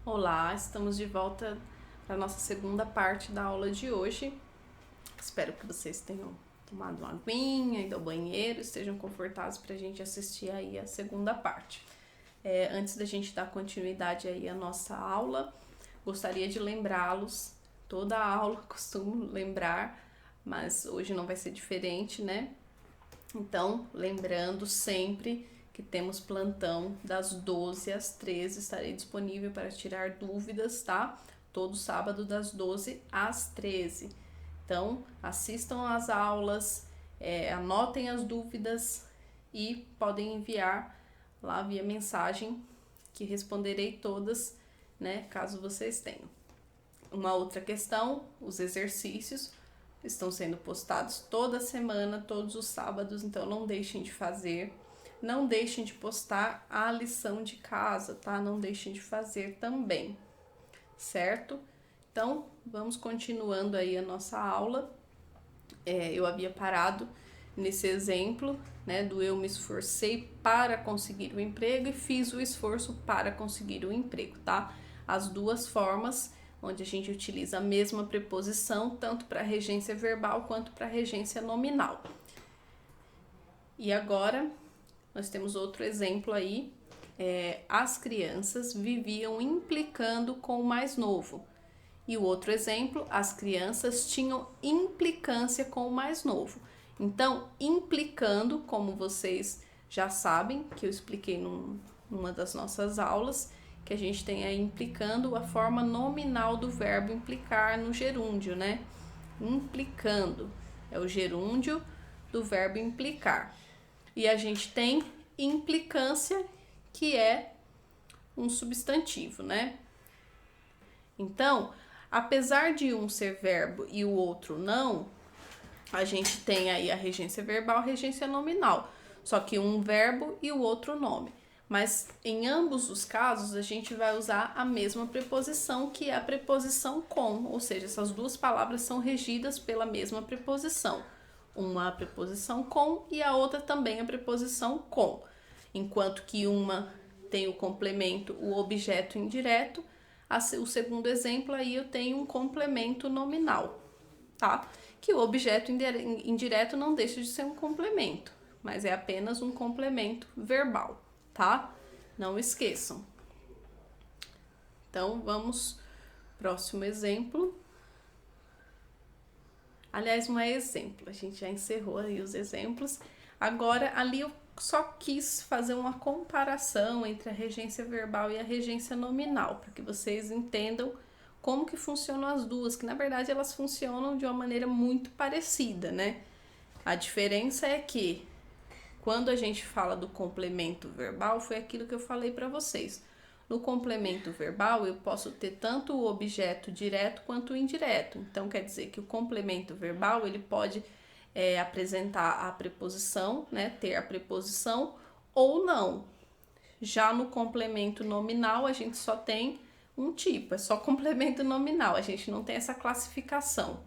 Olá, estamos de volta para a nossa segunda parte da aula de hoje. Espero que vocês tenham tomado uma aguinha, ido ao banheiro, estejam confortáveis para a gente assistir aí a segunda parte. Antes da gente dar continuidade aí à nossa aula, gostaria de lembrá-los, toda a aula costumo lembrar, mas hoje não vai ser diferente, né? Então, lembrando sempre que temos plantão das 12 às 13, estarei disponível para tirar dúvidas, tá? Todo sábado das 12 às 13. Então, assistam às aulas, anotem as dúvidas e podem enviar lá via mensagem, que responderei todas, né, caso vocês tenham. Uma outra questão, os exercícios estão sendo postados toda semana, todos os sábados, então não deixem de fazer. Não deixem de postar a lição de casa, tá? Não deixem de fazer também, certo? Então, vamos continuando aí a nossa aula. Eu havia parado nesse exemplo, né, do eu me esforcei para conseguir o emprego e fiz o esforço para conseguir o emprego, tá? As duas formas onde a gente utiliza a mesma preposição, tanto para regência verbal quanto para regência nominal. E agora, nós temos outro exemplo aí. As crianças viviam implicando com o mais novo. E o outro exemplo, as crianças tinham implicância com o mais novo. Então, implicando, como vocês já sabem, que eu expliquei numa das nossas aulas, que a gente tem aí implicando a forma nominal do verbo implicar no gerúndio, né? Implicando é o gerúndio do verbo implicar. E a gente tem implicância, que é um substantivo, né? Então, apesar de um ser verbo e o outro não, a gente tem aí a regência verbal, a regência nominal, só que um verbo e o outro nome. Mas em ambos os casos, a gente vai usar a mesma preposição, que é a preposição com, ou seja, essas duas palavras são regidas pela mesma preposição. Uma a preposição com e a outra também a preposição com. Enquanto que uma tem o complemento, o objeto indireto, o segundo exemplo aí eu tenho um complemento nominal, tá? Que o objeto indireto não deixa de ser um complemento, mas é apenas um complemento verbal, tá? Não esqueçam. Então, vamos próximo exemplo. Aliás, não é exemplo, a gente já encerrou aí os exemplos. Agora, ali eu só quis fazer uma comparação entre a regência verbal e a regência nominal, para que vocês entendam como que funcionam as duas, que na verdade elas funcionam de uma maneira muito parecida, né? A diferença é que quando a gente fala do complemento verbal, foi aquilo que eu falei para vocês. No complemento verbal, eu posso ter tanto o objeto direto quanto o indireto. Então, quer dizer que o complemento verbal, ele pode apresentar a preposição, né, ter a preposição ou não. Já no complemento nominal, a gente só tem um tipo, é só complemento nominal, a gente não tem essa classificação,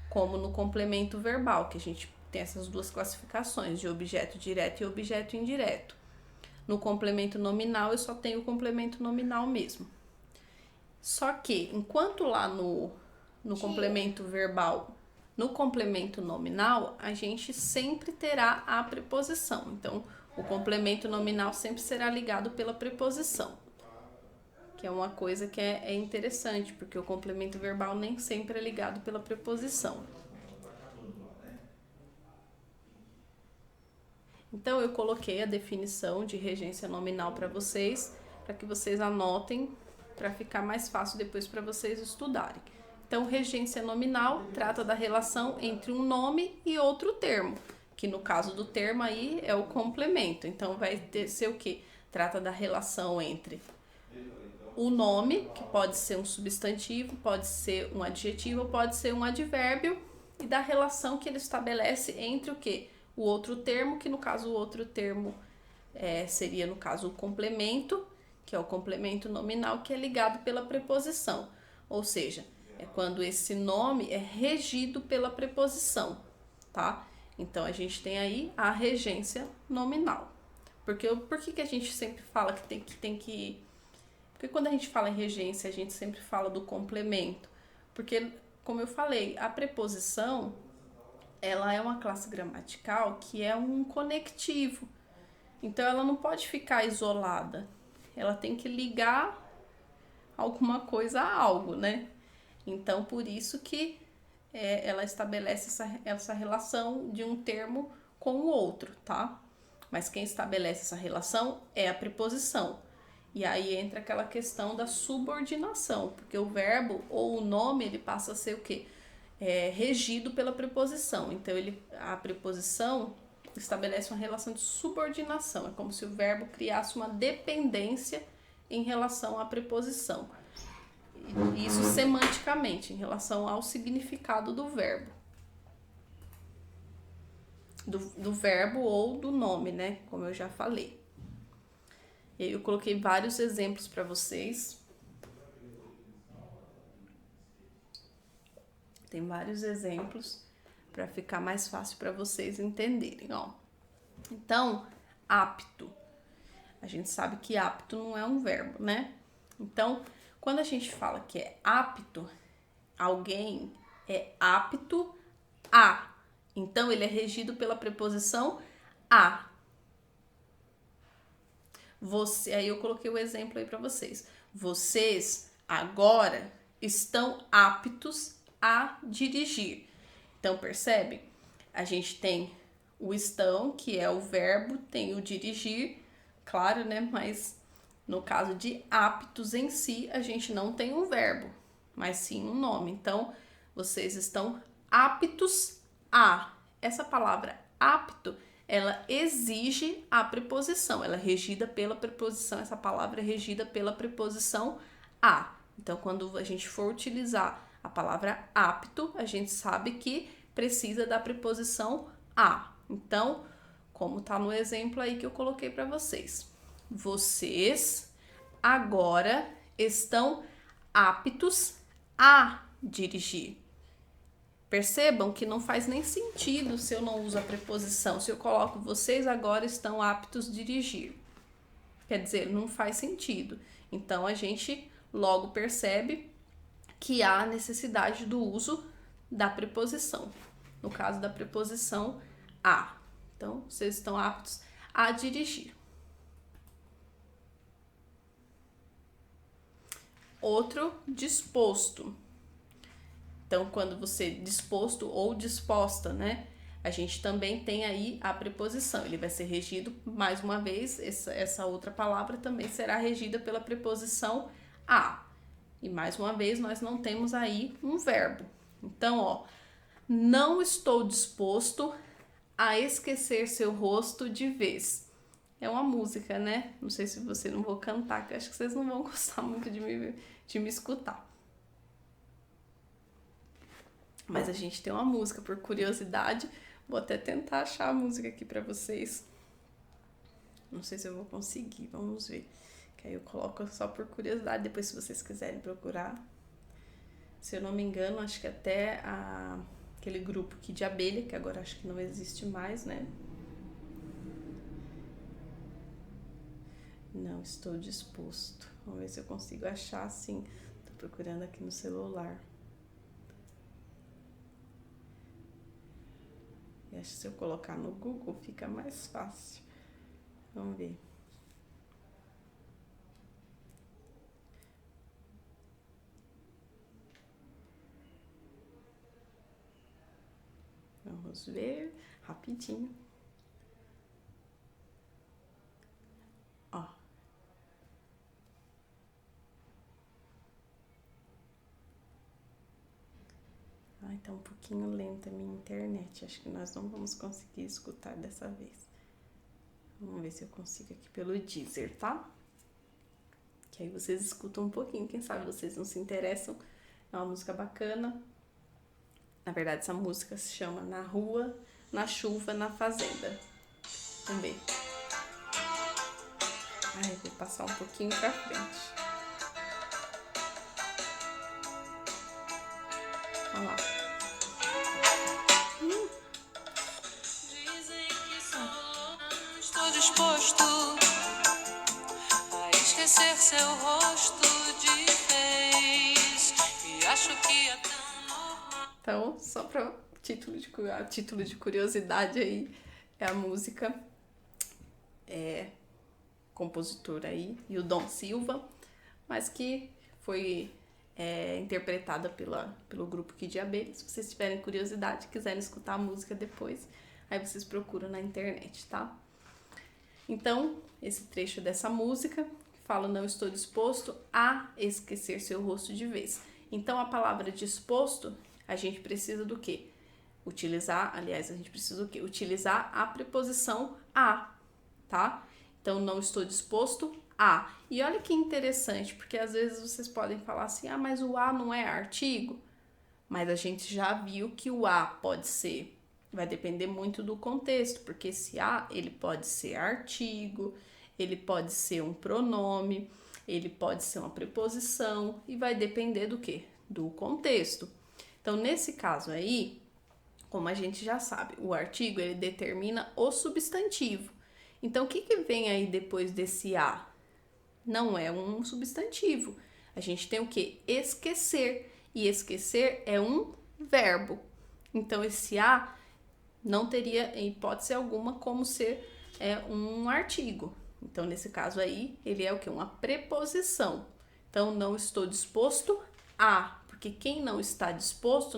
como no complemento verbal, que a gente tem essas duas classificações, de objeto direto e objeto indireto. No complemento nominal, eu só tenho o complemento nominal mesmo. Só que, enquanto lá no complemento verbal, no complemento nominal, a gente sempre terá a preposição. Então, o complemento nominal sempre será ligado pela preposição, que é uma coisa que é interessante, porque o complemento verbal nem sempre é ligado pela preposição. Então, eu coloquei a definição de regência nominal para vocês, para que vocês anotem, para ficar mais fácil depois para vocês estudarem. Então, regência nominal trata da relação entre um nome e outro termo, que no caso do termo aí é o complemento. Então, vai ser o quê? Trata da relação entre o nome, que pode ser um substantivo, pode ser um adjetivo, pode ser um advérbio, e da relação que ele estabelece entre o quê? O outro termo, que no caso o outro termo seria no caso o complemento, que é o complemento nominal, que é ligado pela preposição. Ou seja, é quando esse nome é regido pela preposição, tá? Então, a gente tem aí a regência nominal. Por que a gente sempre fala que tem que Porque quando a gente fala em regência, a gente sempre fala do complemento. Porque, como eu falei, a preposição, ela é uma classe gramatical que é um conectivo. Então, ela não pode ficar isolada. Ela tem que ligar alguma coisa a algo, né? Então, por isso que ela estabelece essa relação de um termo com o outro, tá? Mas quem estabelece essa relação é a preposição. E aí entra aquela questão da subordinação, porque o verbo ou o nome, ele passa a ser o quê? Regido pela preposição. Então, a preposição estabelece uma relação de subordinação. É como se o verbo criasse uma dependência em relação à preposição. Isso semanticamente, em relação ao significado do verbo. Do verbo ou do nome, né? Como eu já falei. Eu coloquei vários exemplos para vocês. Tem vários exemplos para ficar mais fácil para vocês entenderem, ó. Então, apto. A gente sabe que apto não é um verbo, né? Então, quando a gente fala que é apto, alguém é apto a. Então, ele é regido pela preposição a. Aí eu coloquei o exemplo aí para vocês. Vocês agora estão aptos a dirigir. Então, percebe? A gente tem o estão, que é o verbo, tem o dirigir, claro, né? Mas no caso de aptos em si, a gente não tem um verbo, mas sim um nome. Então, vocês estão aptos a. Essa palavra apto, ela exige a preposição, ela é regida pela preposição, essa palavra é regida pela preposição a. Então, quando a gente for utilizar a palavra apto, a gente sabe que precisa da preposição a. Então, como tá no exemplo aí que eu coloquei para vocês. Vocês agora estão aptos a dirigir. Percebam que não faz nem sentido se eu não uso a preposição. Se eu coloco vocês agora estão aptos a dirigir. Quer dizer, não faz sentido. Então, a gente logo percebe que há necessidade do uso da preposição. No caso da preposição a. Então, vocês estão aptos a dirigir. Outro, disposto. Então, quando você disposto ou disposta, né? A gente também tem aí a preposição. Ele vai ser regido, mais uma vez, essa outra palavra também será regida pela preposição a. E mais uma vez, nós não temos aí um verbo. Então, ó, não estou disposto a esquecer seu rosto de vez. É uma música, né? Não sei se você não vou cantar, que eu acho que vocês não vão gostar muito de me escutar. Mas a gente tem uma música, por curiosidade. Vou até tentar achar a música aqui pra vocês. Não sei se eu vou conseguir, vamos ver. Que aí eu coloco só por curiosidade, depois se vocês quiserem procurar. Se eu não me engano, acho que até aquele grupo aqui de abelha, que agora acho que não existe mais, né? Não estou disposto. Vamos ver se eu consigo achar assim. Tô procurando aqui no celular. E acho que se eu colocar no Google fica mais fácil. Vamos ver. Vamos ver rapidinho. Ó. Ai, tá um pouquinho lenta a minha internet. Acho que nós não vamos conseguir escutar dessa vez. Vamos ver se eu consigo aqui pelo Deezer, tá? Que aí vocês escutam um pouquinho. Quem sabe vocês não se interessam. É uma música bacana. Na verdade, essa música se chama Na Rua, na Chuva, na Fazenda. Vamos ver. Ai, vou passar um pouquinho pra frente. Olha lá. Dizem que só estou disposto a esquecer seu rosto. Então, só para título de curiosidade aí, é a música compositor aí, Hildon Silva, mas que foi interpretada pelo grupo Kid Abelha. Se vocês tiverem curiosidade, quiserem escutar a música depois, aí vocês procuram na internet, tá? Então, esse trecho dessa música fala: não estou disposto a esquecer seu rosto de vez. Então, a palavra disposto, a gente precisa do quê? Utilizar a preposição a, tá? Então, não estou disposto a. E olha que interessante, porque às vezes vocês podem falar assim: ah, mas o a não é artigo? Mas a gente já viu que o a pode ser, vai depender muito do contexto, porque esse a, ele pode ser artigo, ele pode ser um pronome, ele pode ser uma preposição, e vai depender do quê? Do contexto. Então, nesse caso aí, como a gente já sabe, o artigo, ele determina o substantivo. Então, o que vem aí depois desse a? Não é um substantivo. A gente tem o quê? Esquecer. E esquecer é um verbo. Então, esse a não teria, em hipótese alguma, como ser um artigo. Então, nesse caso aí, ele é o quê? Uma preposição. Então, não estou disposto a. Porque quem não está disposto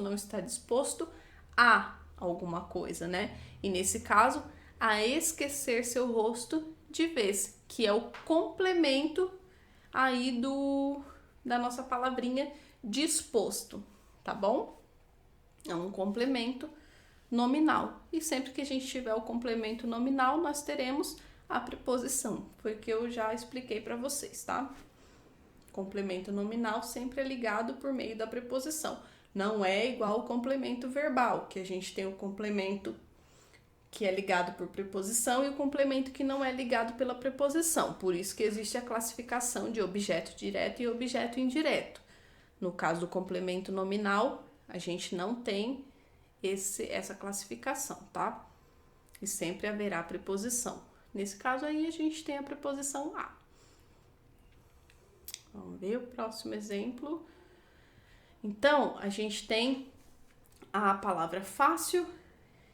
a alguma coisa, né? E nesse caso, a esquecer seu rosto de vez, que é o complemento aí da nossa palavrinha disposto, tá bom? É um complemento nominal. E sempre que a gente tiver o complemento nominal, nós teremos a preposição. Foi o que eu já expliquei para vocês, tá? Complemento nominal sempre é ligado por meio da preposição. Não é igual ao complemento verbal, que a gente tem o complemento que é ligado por preposição e o complemento que não é ligado pela preposição. Por isso que existe a classificação de objeto direto e objeto indireto. No caso do complemento nominal, a gente não tem essa classificação, tá? E sempre haverá preposição. Nesse caso aí, a gente tem a preposição a. Vamos ver o próximo exemplo. Então, a gente tem a palavra fácil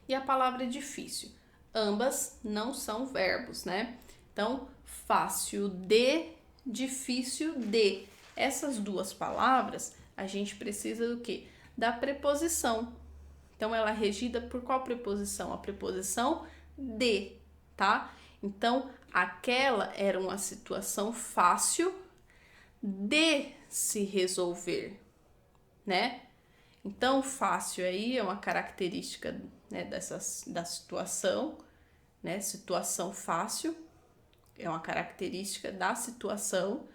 e a palavra difícil. Ambas não são verbos, né? Então, fácil de, difícil de. Essas duas palavras, a gente precisa do quê? Da preposição. Então, ela é regida por qual preposição? A preposição de, tá? Então, aquela era uma situação fácil de se resolver, né? Então, fácil aí é uma característica, né, da situação, né? Situação fácil é uma característica da situação.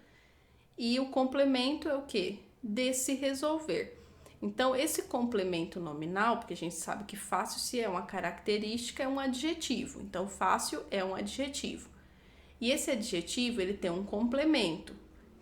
E o complemento é o quê? De se resolver. Então, esse complemento nominal, porque a gente sabe que fácil, se é uma característica, é um adjetivo. Então, fácil é um adjetivo. E esse adjetivo, ele tem um complemento,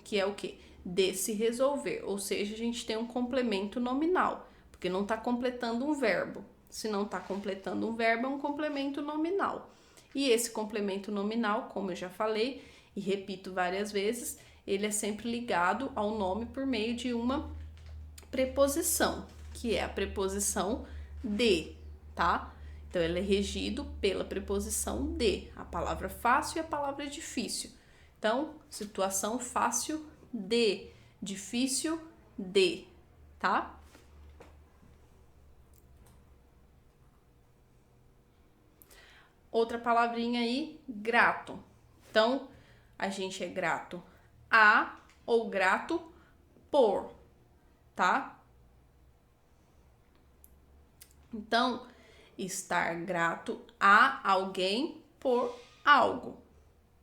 que é o quê? De se resolver. Ou seja, a gente tem um complemento nominal, porque não está completando um verbo. Se não está completando um verbo, é um complemento nominal. E esse complemento nominal, como eu já falei e repito várias vezes, ele é sempre ligado ao nome por meio de uma preposição, que é a preposição de, tá? Então, ele é regido pela preposição de, a palavra fácil e a palavra difícil. Então, situação fácil de, difícil de, tá? Outra palavrinha aí, grato. Então, a gente é grato a ou grato por, tá? Então, estar grato a alguém por algo,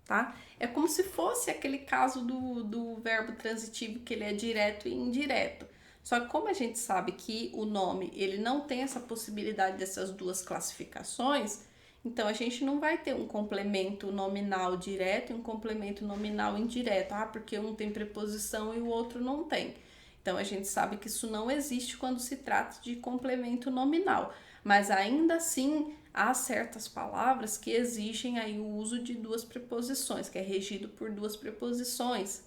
tá? É como se fosse aquele caso do verbo transitivo, que ele é direto e indireto. Só que como a gente sabe que o nome, ele não tem essa possibilidade dessas duas classificações, então a gente não vai ter um complemento nominal direto e um complemento nominal indireto. Ah, porque um tem preposição e o outro não tem. Então, a gente sabe que isso não existe quando se trata de complemento nominal. Mas, ainda assim, há certas palavras que exigem aí o uso de duas preposições, que é regido por duas preposições.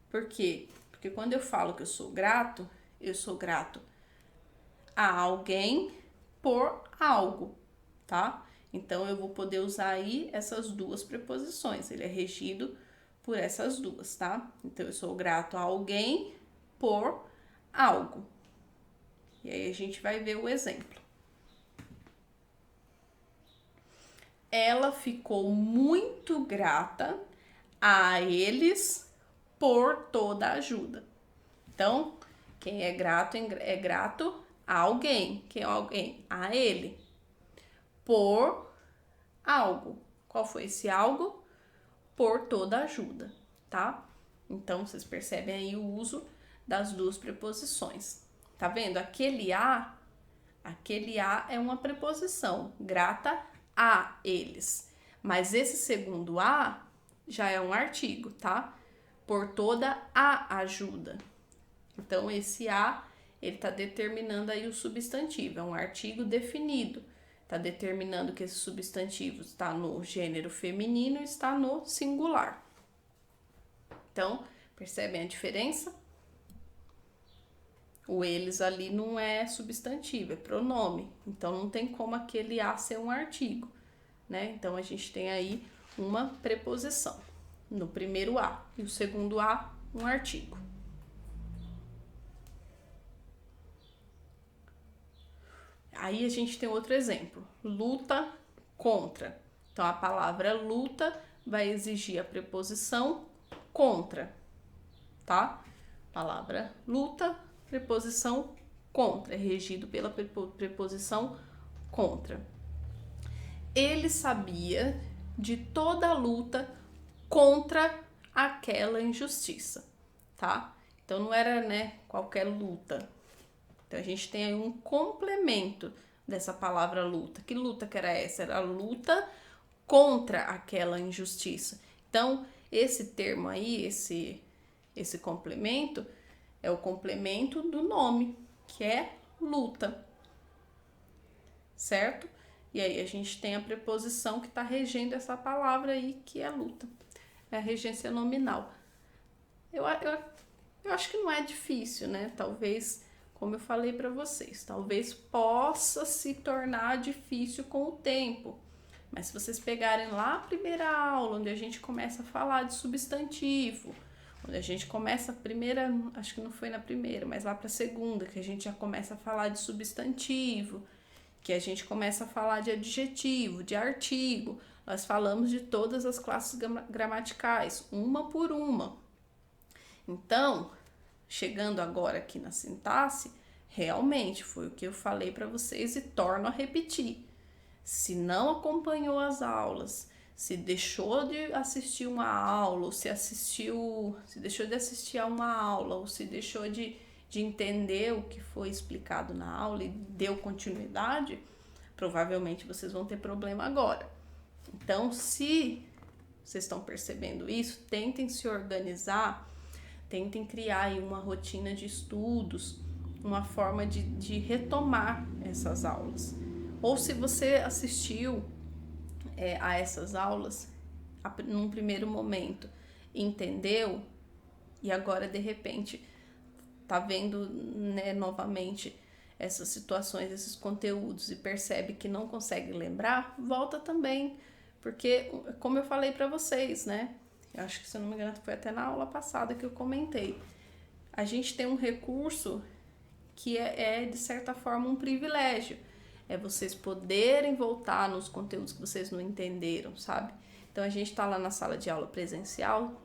Por quê? Porque quando eu falo que eu sou grato a alguém por algo, tá? Então, eu vou poder usar aí essas duas preposições. Ele é regido por essas duas, tá? Então, eu sou grato a alguém por algo. E aí, a gente vai ver o exemplo. Ela ficou muito grata a eles por toda a ajuda. Então, quem é grato a alguém. Quem é alguém? A ele. Por algo. Qual foi esse algo? Por toda a ajuda, tá? Então, vocês percebem aí o uso das duas preposições. Tá vendo? Aquele a é uma preposição, grata a eles. Mas esse segundo a já é um artigo, tá? Por toda a ajuda. Então, esse a, ele tá determinando aí o substantivo, é um artigo definido. Tá determinando que esse substantivo está no gênero feminino e está no singular. Então, percebem a diferença? O eles ali não é substantivo, é pronome. Então, não tem como aquele a ser um artigo, né? Então, a gente tem aí uma preposição no primeiro a e o segundo a, um artigo. Aí a gente tem outro exemplo, luta contra. Então, a palavra luta vai exigir a preposição contra, tá? Palavra luta, preposição contra, é regido pela preposição contra. Ele sabia de toda a luta contra aquela injustiça, tá? Então, não era, né, qualquer luta. Então, a gente tem aí um complemento dessa palavra luta. Que luta que era essa? Era a luta contra aquela injustiça. Então, esse termo aí, esse complemento, é o complemento do nome, que é luta, certo? E aí, a gente tem a preposição que está regendo essa palavra aí, que é luta. É a regência nominal. Eu acho que não é difícil, né? Talvez... Como eu falei para vocês, talvez possa se tornar difícil com o tempo. Mas se vocês pegarem lá a primeira aula, onde a gente começa a falar de substantivo, onde a gente começa a primeira, acho que não foi na primeira, mas lá para a segunda, que a gente já começa a falar de substantivo, que a gente começa a falar de adjetivo, de artigo, nós falamos de todas as classes gramaticais, uma por uma. Então, chegando agora aqui na sintaxe, realmente foi o que eu falei para vocês e torno a repetir. Se não acompanhou as aulas, se deixou de assistir uma aula, ou se deixou de assistir a uma aula, ou se deixou de entender o que foi explicado na aula e deu continuidade, provavelmente vocês vão ter problema agora. Então, se vocês estão percebendo isso, tentem se organizar. Tentem criar aí uma rotina de estudos, uma forma de retomar essas aulas. Ou se você assistiu a essas aulas num primeiro momento, entendeu, e agora de repente tá vendo, né, novamente essas situações, esses conteúdos e percebe que não consegue lembrar, volta também. Porque, como eu falei para vocês, né? Eu acho que, se eu não me engano, foi até na aula passada que eu comentei. A gente tem um recurso que é de certa forma, um privilégio. É vocês poderem voltar nos conteúdos que vocês não entenderam, sabe? Então, a gente tá lá na sala de aula presencial,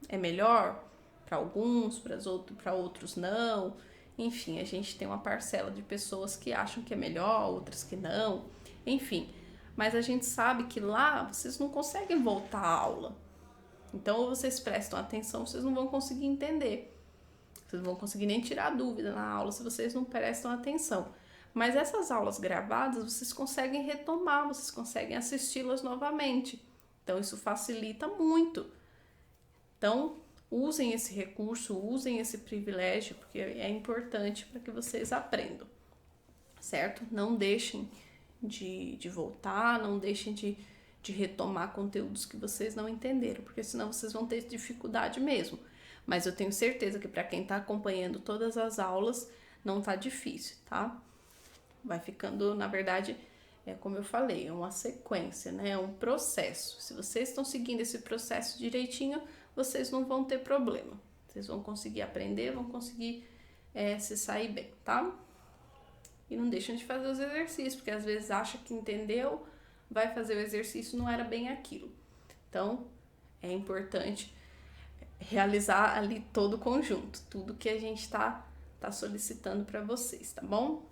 é melhor para alguns, para outros não. Enfim, a gente tem uma parcela de pessoas que acham que é melhor, outras que não. Enfim, mas a gente sabe que lá vocês não conseguem voltar à aula. Então, ou vocês prestam atenção, vocês não vão conseguir entender. Vocês não vão conseguir nem tirar dúvida na aula se vocês não prestam atenção. Mas essas aulas gravadas, vocês conseguem retomar, vocês conseguem assisti-las novamente. Então, isso facilita muito. Então, usem esse recurso, usem esse privilégio, porque é importante para que vocês aprendam, certo? Não deixem de voltar, não deixem de retomar conteúdos que vocês não entenderam, porque senão vocês vão ter dificuldade mesmo. Mas eu tenho certeza que para quem está acompanhando todas as aulas, não tá difícil, tá? Vai ficando, na verdade, como eu falei, é uma sequência, né? É um processo. Se vocês estão seguindo esse processo direitinho, vocês não vão ter problema. Vocês vão conseguir aprender, vão conseguir se sair bem, tá? E não deixam de fazer os exercícios, porque às vezes acha que entendeu, vai fazer o exercício, não era bem aquilo. Então, é importante realizar ali todo o conjunto, tudo que a gente tá solicitando para vocês, tá bom?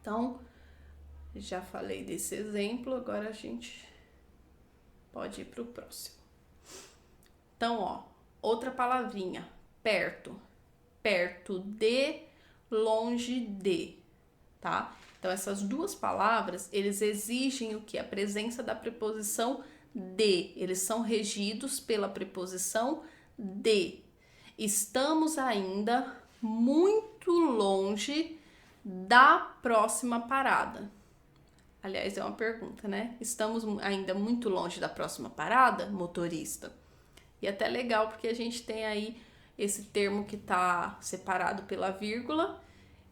Então, já falei desse exemplo, agora a gente pode ir para o próximo. Então, ó, outra palavrinha, perto. Perto de, longe de, tá? Então, essas duas palavras, eles exigem o que? A presença da preposição de. Eles são regidos pela preposição de. Estamos ainda muito longe da próxima parada. Aliás, é uma pergunta, né? Estamos ainda muito longe da próxima parada, motorista? E até legal, porque a gente tem aí esse termo que tá separado pela vírgula.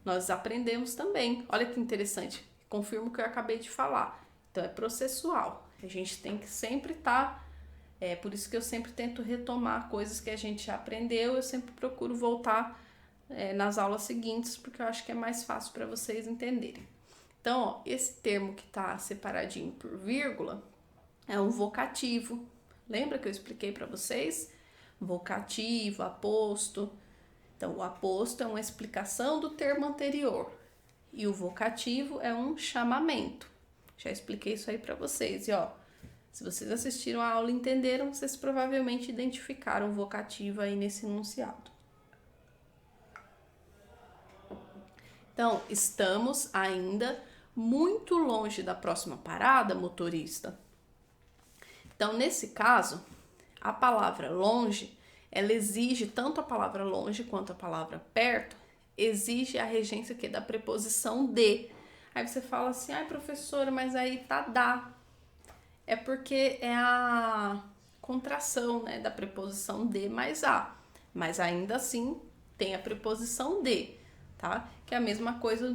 Nós aprendemos também. Olha que interessante. Confirmo o que eu acabei de falar. Então, é processual. A gente tem que sempre estar... por isso que eu sempre tento retomar coisas que a gente já aprendeu. Eu sempre procuro voltar nas aulas seguintes, porque eu acho que é mais fácil para vocês entenderem. Então, ó, esse termo que está separadinho por vírgula é um vocativo. Lembra que eu expliquei para vocês? Vocativo, aposto. Então, o aposto é uma explicação do termo anterior e o vocativo é um chamamento. Já expliquei isso aí para vocês. E ó, se vocês assistiram a aula e entenderam, vocês provavelmente identificaram o vocativo aí nesse enunciado. Então, estamos ainda muito longe da próxima parada, motorista. Então, nesse caso, a palavra longe, ela exige, tanto a palavra longe quanto a palavra perto, exige a regência da preposição de. Aí você fala assim, ai professora, mas aí tá da. É porque é a contração, né, da preposição de mais a. Mas ainda assim tem a preposição de, tá? Que é a mesma coisa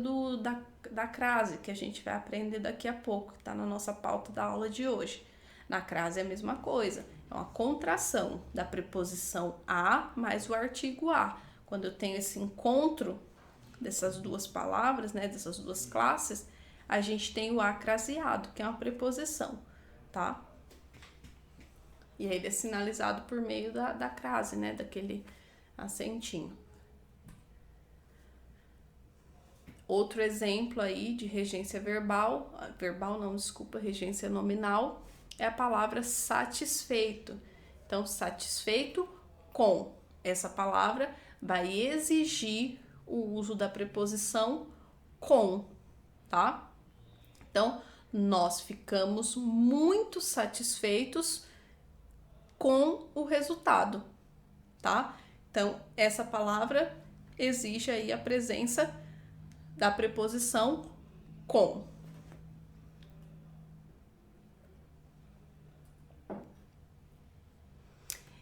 da crase, que a gente vai aprender daqui a pouco, que tá na nossa pauta da aula de hoje. Na crase é a mesma coisa, é uma contração da preposição a mais o artigo a. Quando eu tenho esse encontro dessas duas palavras, né, dessas duas classes, a gente tem o acraseado, que é uma preposição, tá? E aí ele é sinalizado por meio da crase, né, daquele acentinho. Outro exemplo aí de regência regência nominal, é a palavra satisfeito. Então, satisfeito com. Essa palavra vai exigir o uso da preposição com, tá? Então, nós ficamos muito satisfeitos com o resultado, tá? Então, essa palavra exige aí a presença da preposição com.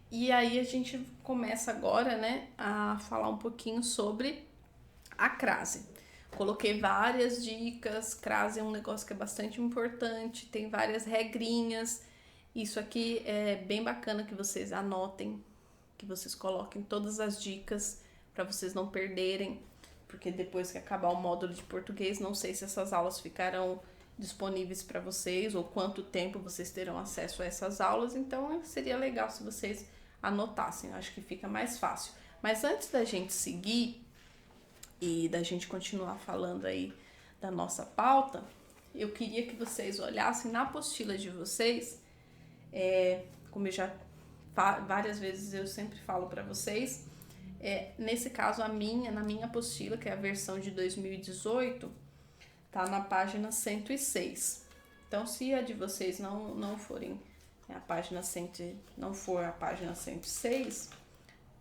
E aí a gente começa agora, né, a falar um pouquinho sobre a crase. Coloquei várias dicas, crase é um negócio que é bastante importante, tem várias regrinhas. Isso aqui é bem bacana que vocês anotem, que vocês coloquem todas as dicas para vocês não perderem, porque depois que acabar o módulo de português, não sei se essas aulas ficarão disponíveis para vocês ou quanto tempo vocês terão acesso a essas aulas, então seria legal se vocês anotassem, eu acho que fica mais fácil. Mas antes da gente seguir e da gente continuar falando aí da nossa pauta, eu queria que vocês olhassem na apostila de vocês, como eu já várias vezes eu sempre falo para vocês, nesse caso na minha apostila, que é a versão de 2018, tá na página 106. Então, se a de vocês não forem a página 100, não for a página 106,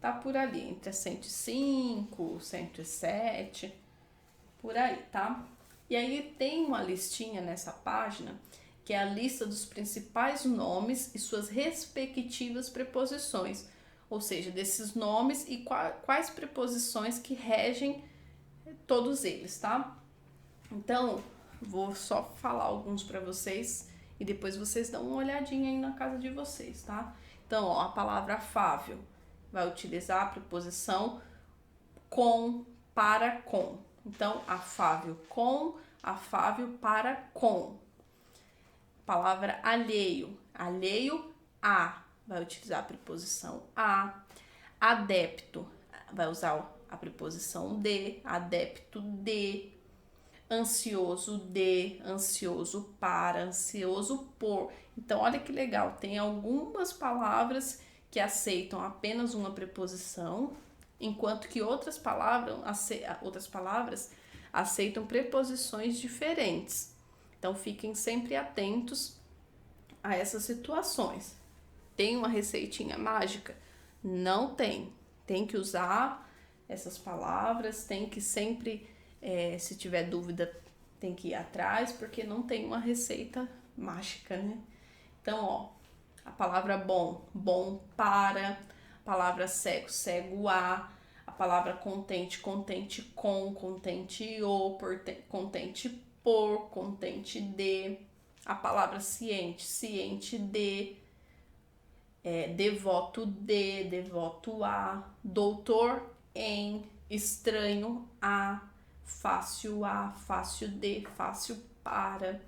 tá por ali, entre a 105, 107, por aí, tá? E aí tem uma listinha nessa página, que é a lista dos principais nomes e suas respectivas preposições, ou seja, desses nomes e quais preposições que regem todos eles, tá? Então, vou só falar alguns para vocês e depois vocês dão uma olhadinha aí na casa de vocês, tá? Então, ó, a palavra afável vai utilizar a preposição com, para, com. Então, afável com, afável para, com. Palavra alheio, alheio a, vai utilizar a preposição a. Adepto, vai usar a preposição de, adepto de. Ansioso de, ansioso para, ansioso por. Então, olha que legal, tem algumas palavras que aceitam apenas uma preposição, enquanto que outras palavras aceitam preposições diferentes. Então, fiquem sempre atentos a essas situações. Tem uma receitinha mágica? Não tem. Tem que usar essas palavras, tem que sempre... se tiver dúvida, tem que ir atrás, porque não tem uma receita mágica, né? Então, ó, a palavra bom, bom para, a palavra cego, cego a palavra contente, contente com, contente o, contente por, contente de, a palavra ciente, ciente de, devoto de, devoto a, doutor em, estranho a, fácil de, fácil para,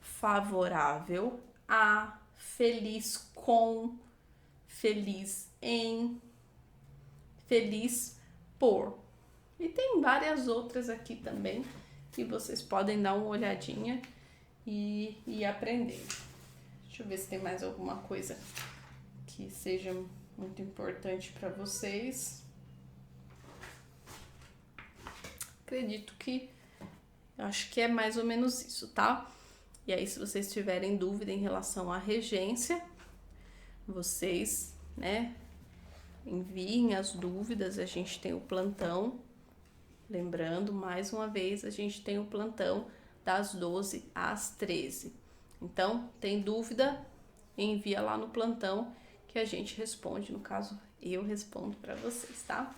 favorável a, feliz com, feliz em, feliz por. E tem várias outras aqui também que vocês podem dar uma olhadinha e aprender. Deixa eu ver se tem mais alguma coisa que seja muito importante para vocês. Acredito que, acho que é mais ou menos isso, tá? E aí, se vocês tiverem dúvida em relação à regência, vocês, né, enviem as dúvidas. A gente tem o plantão, lembrando, mais uma vez, a gente tem o plantão das 12 às 13. Então, tem dúvida, envia lá no plantão que a gente responde, no caso, eu respondo para vocês, tá?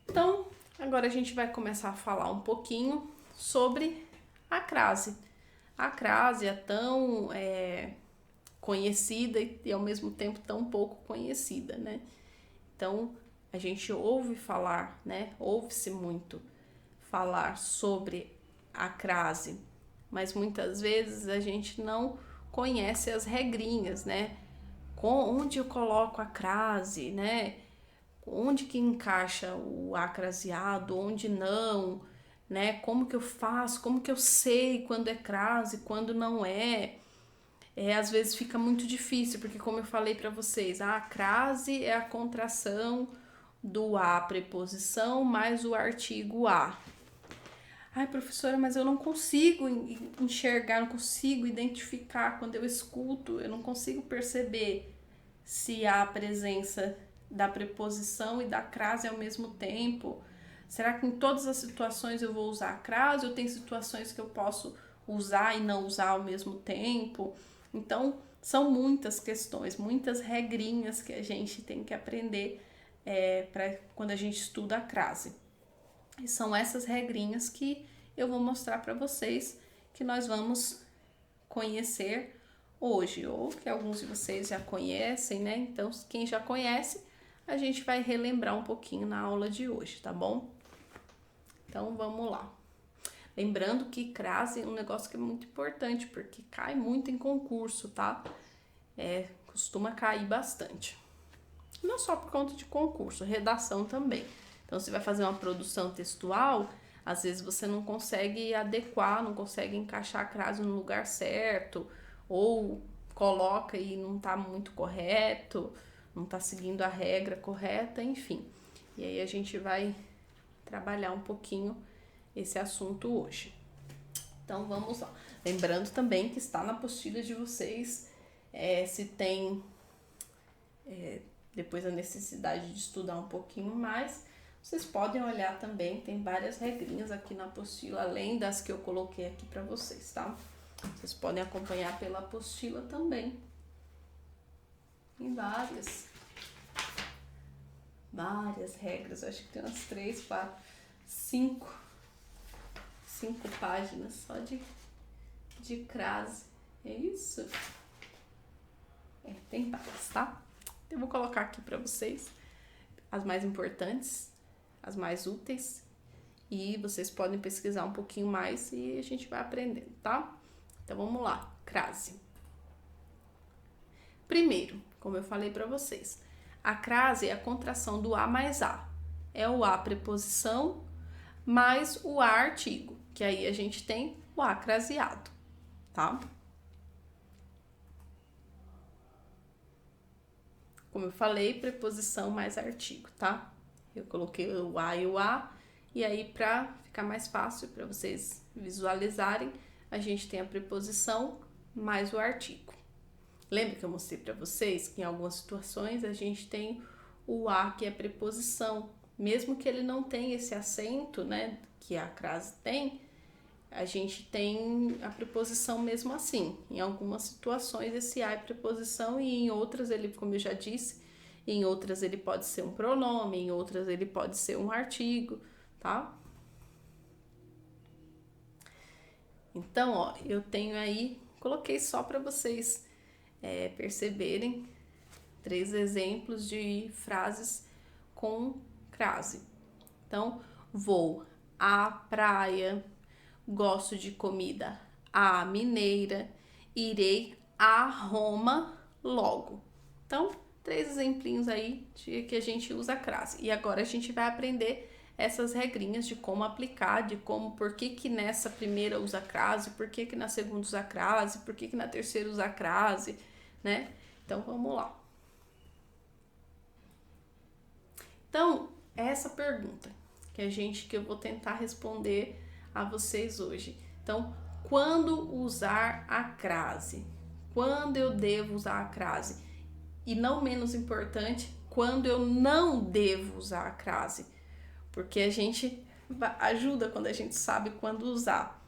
Então, agora a gente vai começar a falar um pouquinho sobre a crase. A crase é tão conhecida e ao mesmo tempo tão pouco conhecida, né? Então, a gente ouve falar, né? Ouve-se muito falar sobre a crase, mas muitas vezes a gente não conhece as regrinhas, né? Onde eu coloco a crase, né? Onde que encaixa o acraseado, onde não, né? Como que eu faço, como que eu sei quando é crase, quando não é. Às vezes fica muito difícil, porque como eu falei para vocês, a crase é a contração do a preposição mais o artigo a. Ai, professora, mas eu não consigo enxergar, não consigo identificar quando eu escuto, eu não consigo perceber se há a presença da preposição e da crase ao mesmo tempo. Será que em todas as situações eu vou usar a crase ou tem situações que eu posso usar e não usar ao mesmo tempo? Então, são muitas questões, muitas regrinhas que a gente tem que aprender para quando a gente estuda a crase. E são essas regrinhas que eu vou mostrar para vocês, que nós vamos conhecer hoje, ou que alguns de vocês já conhecem, né? Então, quem já conhece, a gente vai relembrar um pouquinho na aula de hoje, tá bom? Então, vamos lá. Lembrando que crase é um negócio que é muito importante, porque cai muito em concurso, tá? Costuma cair bastante. Não só por conta de concurso, redação também. Então, você vai fazer uma produção textual, às vezes você não consegue adequar, não consegue encaixar a crase no lugar certo, ou coloca e não tá muito correto, não tá seguindo a regra correta, enfim. E aí a gente vai trabalhar um pouquinho esse assunto hoje. Então vamos lá. Lembrando também que está na apostila de vocês, se tem depois a necessidade de estudar um pouquinho mais, vocês podem olhar também, tem várias regrinhas aqui na apostila, além das que eu coloquei aqui para vocês, tá? Vocês podem acompanhar pela apostila também. Tem várias regras, acho que tem umas 3, 4. cinco páginas só de crase. É isso? Tem várias, tá? Eu vou colocar aqui para vocês as mais importantes, as mais úteis, e vocês podem pesquisar um pouquinho mais e a gente vai aprendendo, tá? Então vamos lá, crase. Primeiro, como eu falei para vocês, a crase é a contração do A mais A. É o A preposição mais o A artigo, que aí a gente tem o A craseado, tá? Como eu falei, preposição mais artigo, tá? Eu coloquei o A e o A, e aí para ficar mais fácil para vocês visualizarem, a gente tem a preposição mais o artigo. Lembra que eu mostrei para vocês que em algumas situações a gente tem o A, que é preposição, mesmo que ele não tenha esse acento, né, que a crase tem, a gente tem a preposição mesmo assim. Em algumas situações esse A é preposição e em outras ele, como eu já disse, em outras ele pode ser um pronome, em outras ele pode ser um artigo, tá? Então, ó, eu tenho aí, coloquei só para vocês perceberem 3 exemplos de frases com crase. Então, vou à praia, gosto de comida à mineira, irei a Roma logo. Então, 3 exemplinhos aí de que a gente usa a crase. E agora a gente vai aprender essas regrinhas de como aplicar, de como, por que nessa primeira usa crase, por que na segunda usa crase, por que na terceira usa crase, né? Então, vamos lá. Então, essa pergunta que eu vou tentar responder a vocês hoje. Então, quando usar a crase? Quando eu devo usar a crase? E não menos importante, quando eu não devo usar a crase? Porque a gente ajuda quando a gente sabe quando usar,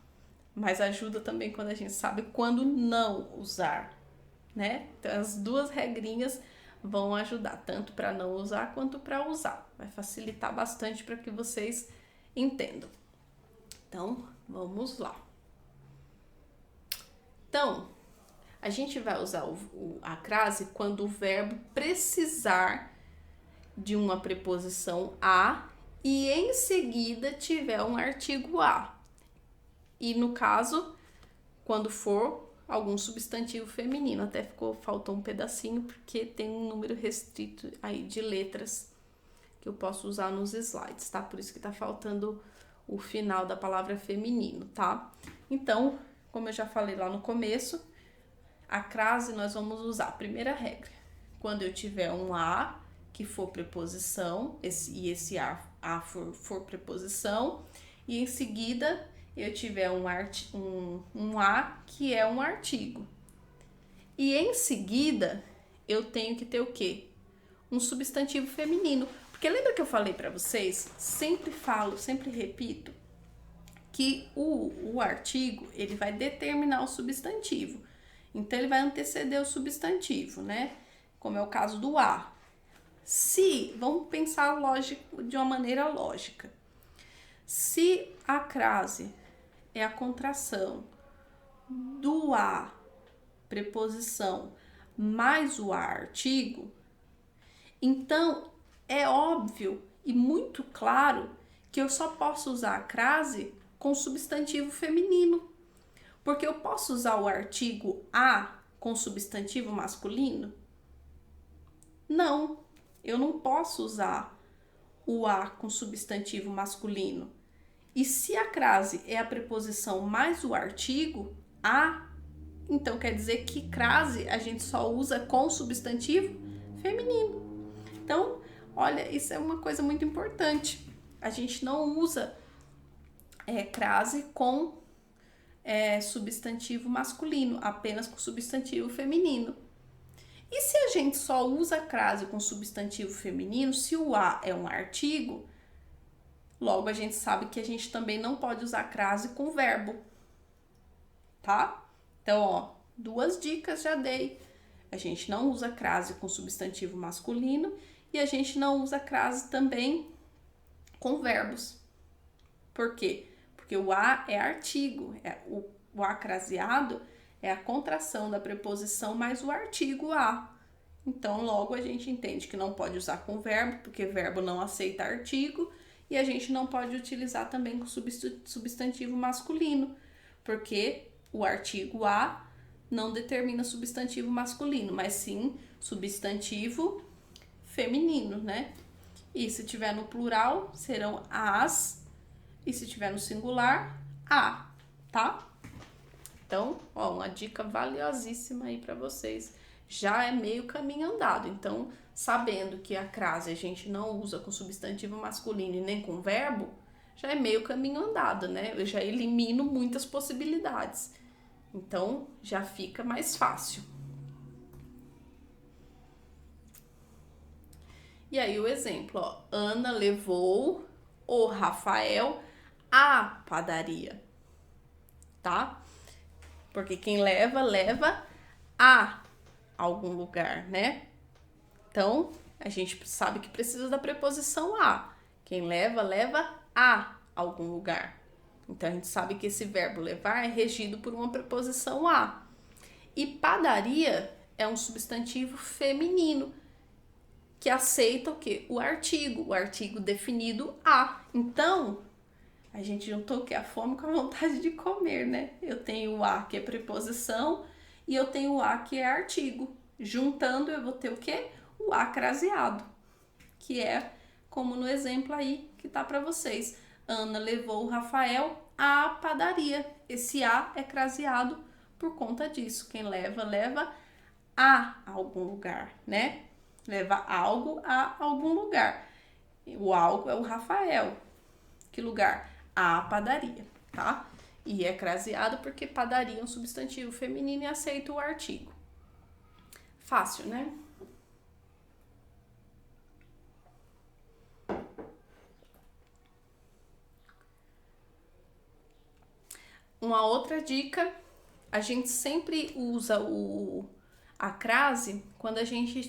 mas ajuda também quando a gente sabe quando não usar, né? Então, as 2 regrinhas vão ajudar, tanto para não usar quanto para usar. Vai facilitar bastante para que vocês entendam. Então, vamos lá. Então, a gente vai usar a crase quando o verbo precisar de uma preposição a e em seguida tiver um artigo a. E no caso, quando for algum substantivo feminino, até faltou um pedacinho porque tem um número restrito aí de letras que eu posso usar nos slides, tá? Por isso que tá faltando o final da palavra feminino, tá? Então, como eu já falei lá no começo, a crase nós vamos usar a primeira regra. Quando eu tiver um a que for preposição, esse a for preposição, e em seguida eu tiver um a que é um artigo. E em seguida eu tenho que ter o quê? Um substantivo feminino. Porque lembra que eu falei para vocês? Sempre repito, que o artigo, ele vai determinar o substantivo. Então, ele vai anteceder o substantivo, né? Como é o caso do a. Vamos pensar de uma maneira lógica. Se a crase é a contração do a, preposição, mais o a artigo, então é óbvio e muito claro que eu só posso usar a crase com substantivo feminino. Porque eu posso usar o artigo a com substantivo masculino? Não, eu não posso usar o a com substantivo masculino. E se a crase é a preposição mais o artigo, a, então quer dizer que crase a gente só usa com substantivo feminino. Então, olha, isso é uma coisa muito importante. A gente não usa crase com substantivo masculino, apenas com substantivo feminino. E se a gente só usa crase com substantivo feminino, se o a é um artigo, logo a gente sabe que a gente também não pode usar crase com verbo, tá? Então, ó, 2 dicas já dei. A gente não usa crase com substantivo masculino e a gente não usa crase também com verbos, Por quê? Porque o a é artigo, o acraseado é a contração da preposição mais o artigo a. Então, logo a gente entende que não pode usar com verbo, porque verbo não aceita artigo, e a gente não pode utilizar também com substantivo masculino, porque o artigo a não determina substantivo masculino, mas sim substantivo feminino, né? E se tiver no plural, serão as, e se tiver no singular, a, tá? Então, ó, uma dica valiosíssima aí para vocês. Já é meio caminho andado. Então, sabendo que a crase a gente não usa com substantivo masculino e nem com verbo, já é meio caminho andado, né? Eu já elimino muitas possibilidades. Então, já fica mais fácil. E aí o exemplo, ó, Ana levou o Rafael à padaria, tá? Porque quem leva a algum lugar, né? Então, a gente sabe que precisa da preposição a. Quem leva a algum lugar. Então, a gente sabe que esse verbo levar é regido por uma preposição a. E padaria é um substantivo feminino, que aceita o quê? O artigo definido a. Então, a gente juntou o quê? A fome com a vontade de comer, né? Eu tenho o a, que é preposição, e eu tenho o a, que é artigo. Juntando, eu vou ter o quê? O a craseado, que é como no exemplo aí que tá para vocês. Ana levou o Rafael à padaria. Esse a é craseado por conta disso. Quem leva a algum lugar, né? Leva algo a algum lugar. O algo é o Rafael. Que lugar? A padaria, tá? E é craseado porque padaria é um substantivo feminino e aceita o artigo. Fácil, né? Uma outra dica, a gente sempre usa a crase quando a gente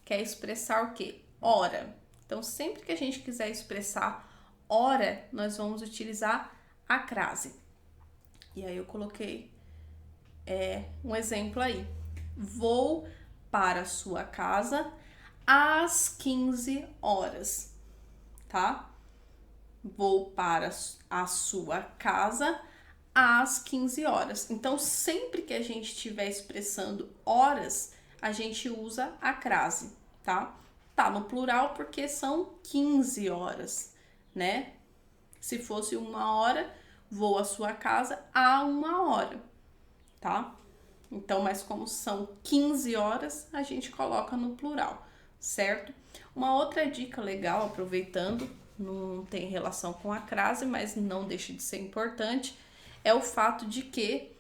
quer expressar o quê? Hora. Então, sempre que a gente quiser expressar hora, nós vamos utilizar a crase. E aí eu coloquei um exemplo aí. Vou para sua casa às 15 horas, tá? Vou para a sua casa às 15 horas. Então, sempre que a gente estiver expressando horas, a gente usa a crase, tá? Tá no plural porque são 15 horas, né? Se fosse 1 hora, vou à sua casa a 1 hora, tá? Então, mas como são 15 horas, a gente coloca no plural, certo? Uma outra dica legal, aproveitando, não tem relação com a crase, mas não deixa de ser importante, é o fato de que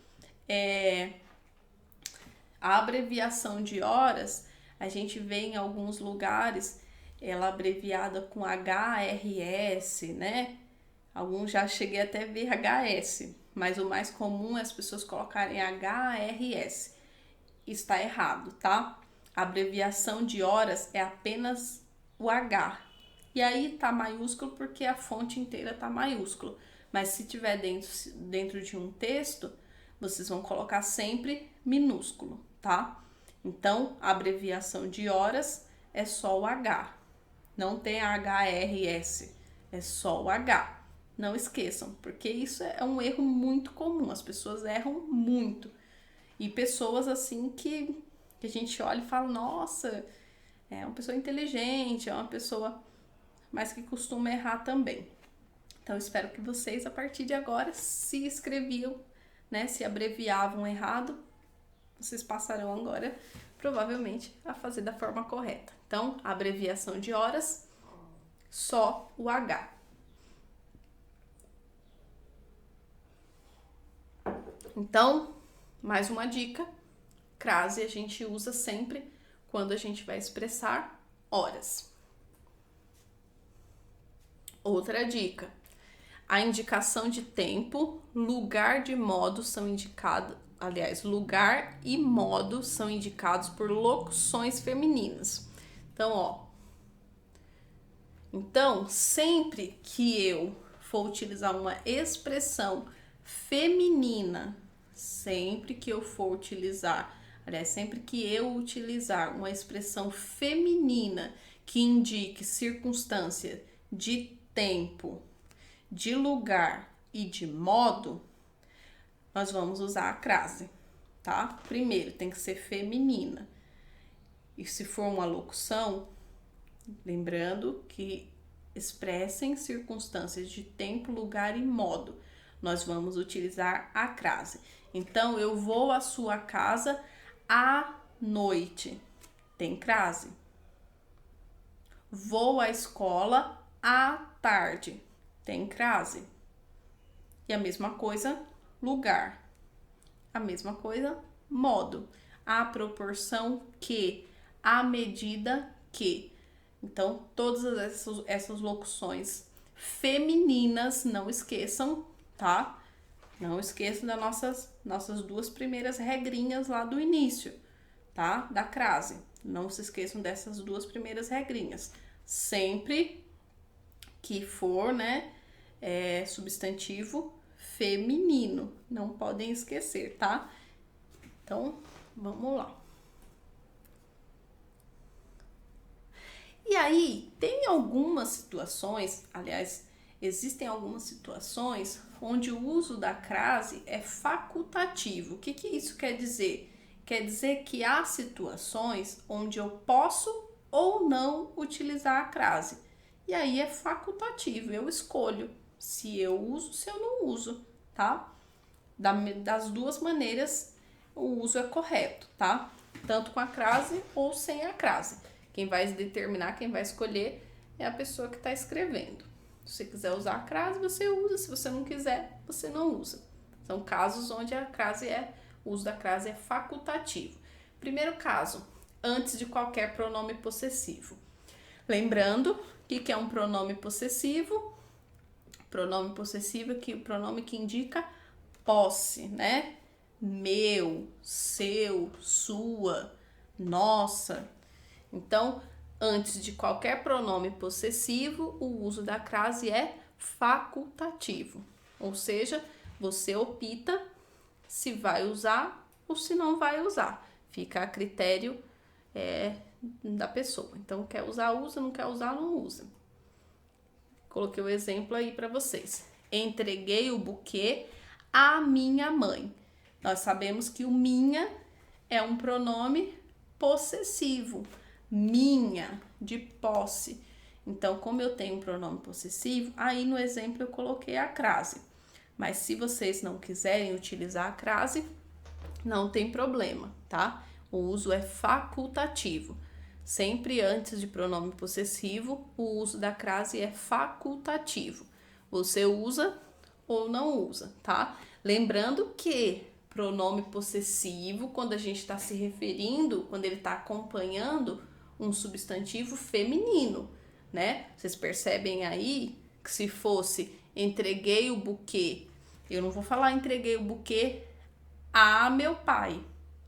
a abreviação de horas, a gente vê em alguns lugares ela abreviada com HRS, né? Alguns já cheguei até a ver HS, mas o mais comum é as pessoas colocarem HRS. Está errado, tá? A abreviação de horas é apenas o H. E aí tá maiúsculo porque a fonte inteira tá maiúsculo. Mas se tiver dentro de um texto, vocês vão colocar sempre minúsculo, tá? Então, a abreviação de horas é só o H. Não tem HRS, é só o H. Não esqueçam, porque isso é um erro muito comum. As pessoas erram muito. E pessoas assim que a gente olha e fala, nossa, é uma pessoa inteligente, é uma pessoa, mas que costuma errar também. Então, espero que vocês, a partir de agora, se escreviam, né, se abreviavam errado, vocês passarão agora, provavelmente, a fazer da forma correta. Então, a abreviação de horas, só o H. Então, mais uma dica, crase a gente usa sempre quando a gente vai expressar horas. Outra dica, a indicação de tempo, lugar de modo são indicados, lugar e modo são indicados por locuções femininas. Então, sempre que eu for utilizar uma expressão feminina, sempre que eu utilizar uma expressão feminina que indique circunstância de tempo, de lugar e de modo, nós vamos usar a crase, tá? Primeiro, tem que ser feminina. E se for uma locução, lembrando que expressem circunstâncias de tempo, lugar e modo, nós vamos utilizar a crase. Então, eu vou à sua casa à noite, tem crase. Vou à escola à tarde, tem crase. E a mesma coisa, lugar. A mesma coisa, modo. A proporção que, a medida que. Então, todas essas locuções femininas, não esqueçam, tá? Não esqueçam das nossas duas primeiras regrinhas lá do início, tá? Da crase. Não se esqueçam dessas duas primeiras regrinhas. Sempre que for, né, substantivo feminino. Não podem esquecer, tá? Então, vamos lá. E aí, tem algumas situações, aliás, existem algumas situações onde o uso da crase é facultativo. O que isso quer dizer? Quer dizer que há situações onde eu posso ou não utilizar a crase. E aí é facultativo, eu escolho se eu uso, se eu não uso, tá? Das duas maneiras, o uso é correto, tá? Tanto com a crase ou sem a crase. Quem vai determinar, quem vai escolher é a pessoa que está escrevendo. Se você quiser usar a crase, você usa. Se você não quiser, você não usa. São casos onde o uso da crase é facultativo. Primeiro caso, antes de qualquer pronome possessivo. Lembrando que é um pronome possessivo. Pronome possessivo é o pronome que indica posse, né? Meu, seu, sua, nossa. Então, antes de qualquer pronome possessivo, o uso da crase é facultativo. Ou seja, você opta se vai usar ou se não vai usar. Fica a critério da pessoa. Então, quer usar, usa, não quer usar, não usa. Coloquei o exemplo aí para vocês. Entreguei o buquê à minha mãe. Nós sabemos que o minha é um pronome possessivo. Minha, de posse. Então, como eu tenho um pronome possessivo, aí no exemplo eu coloquei a crase. Mas se vocês não quiserem utilizar a crase, não tem problema, tá? O uso é facultativo. Sempre antes de pronome possessivo, o uso da crase é facultativo. Você usa ou não usa, tá? Lembrando que pronome possessivo, quando a gente está se referindo, quando ele está acompanhando um substantivo feminino, né? Vocês percebem aí que se fosse entreguei o buquê, eu não vou falar entreguei o buquê a meu pai,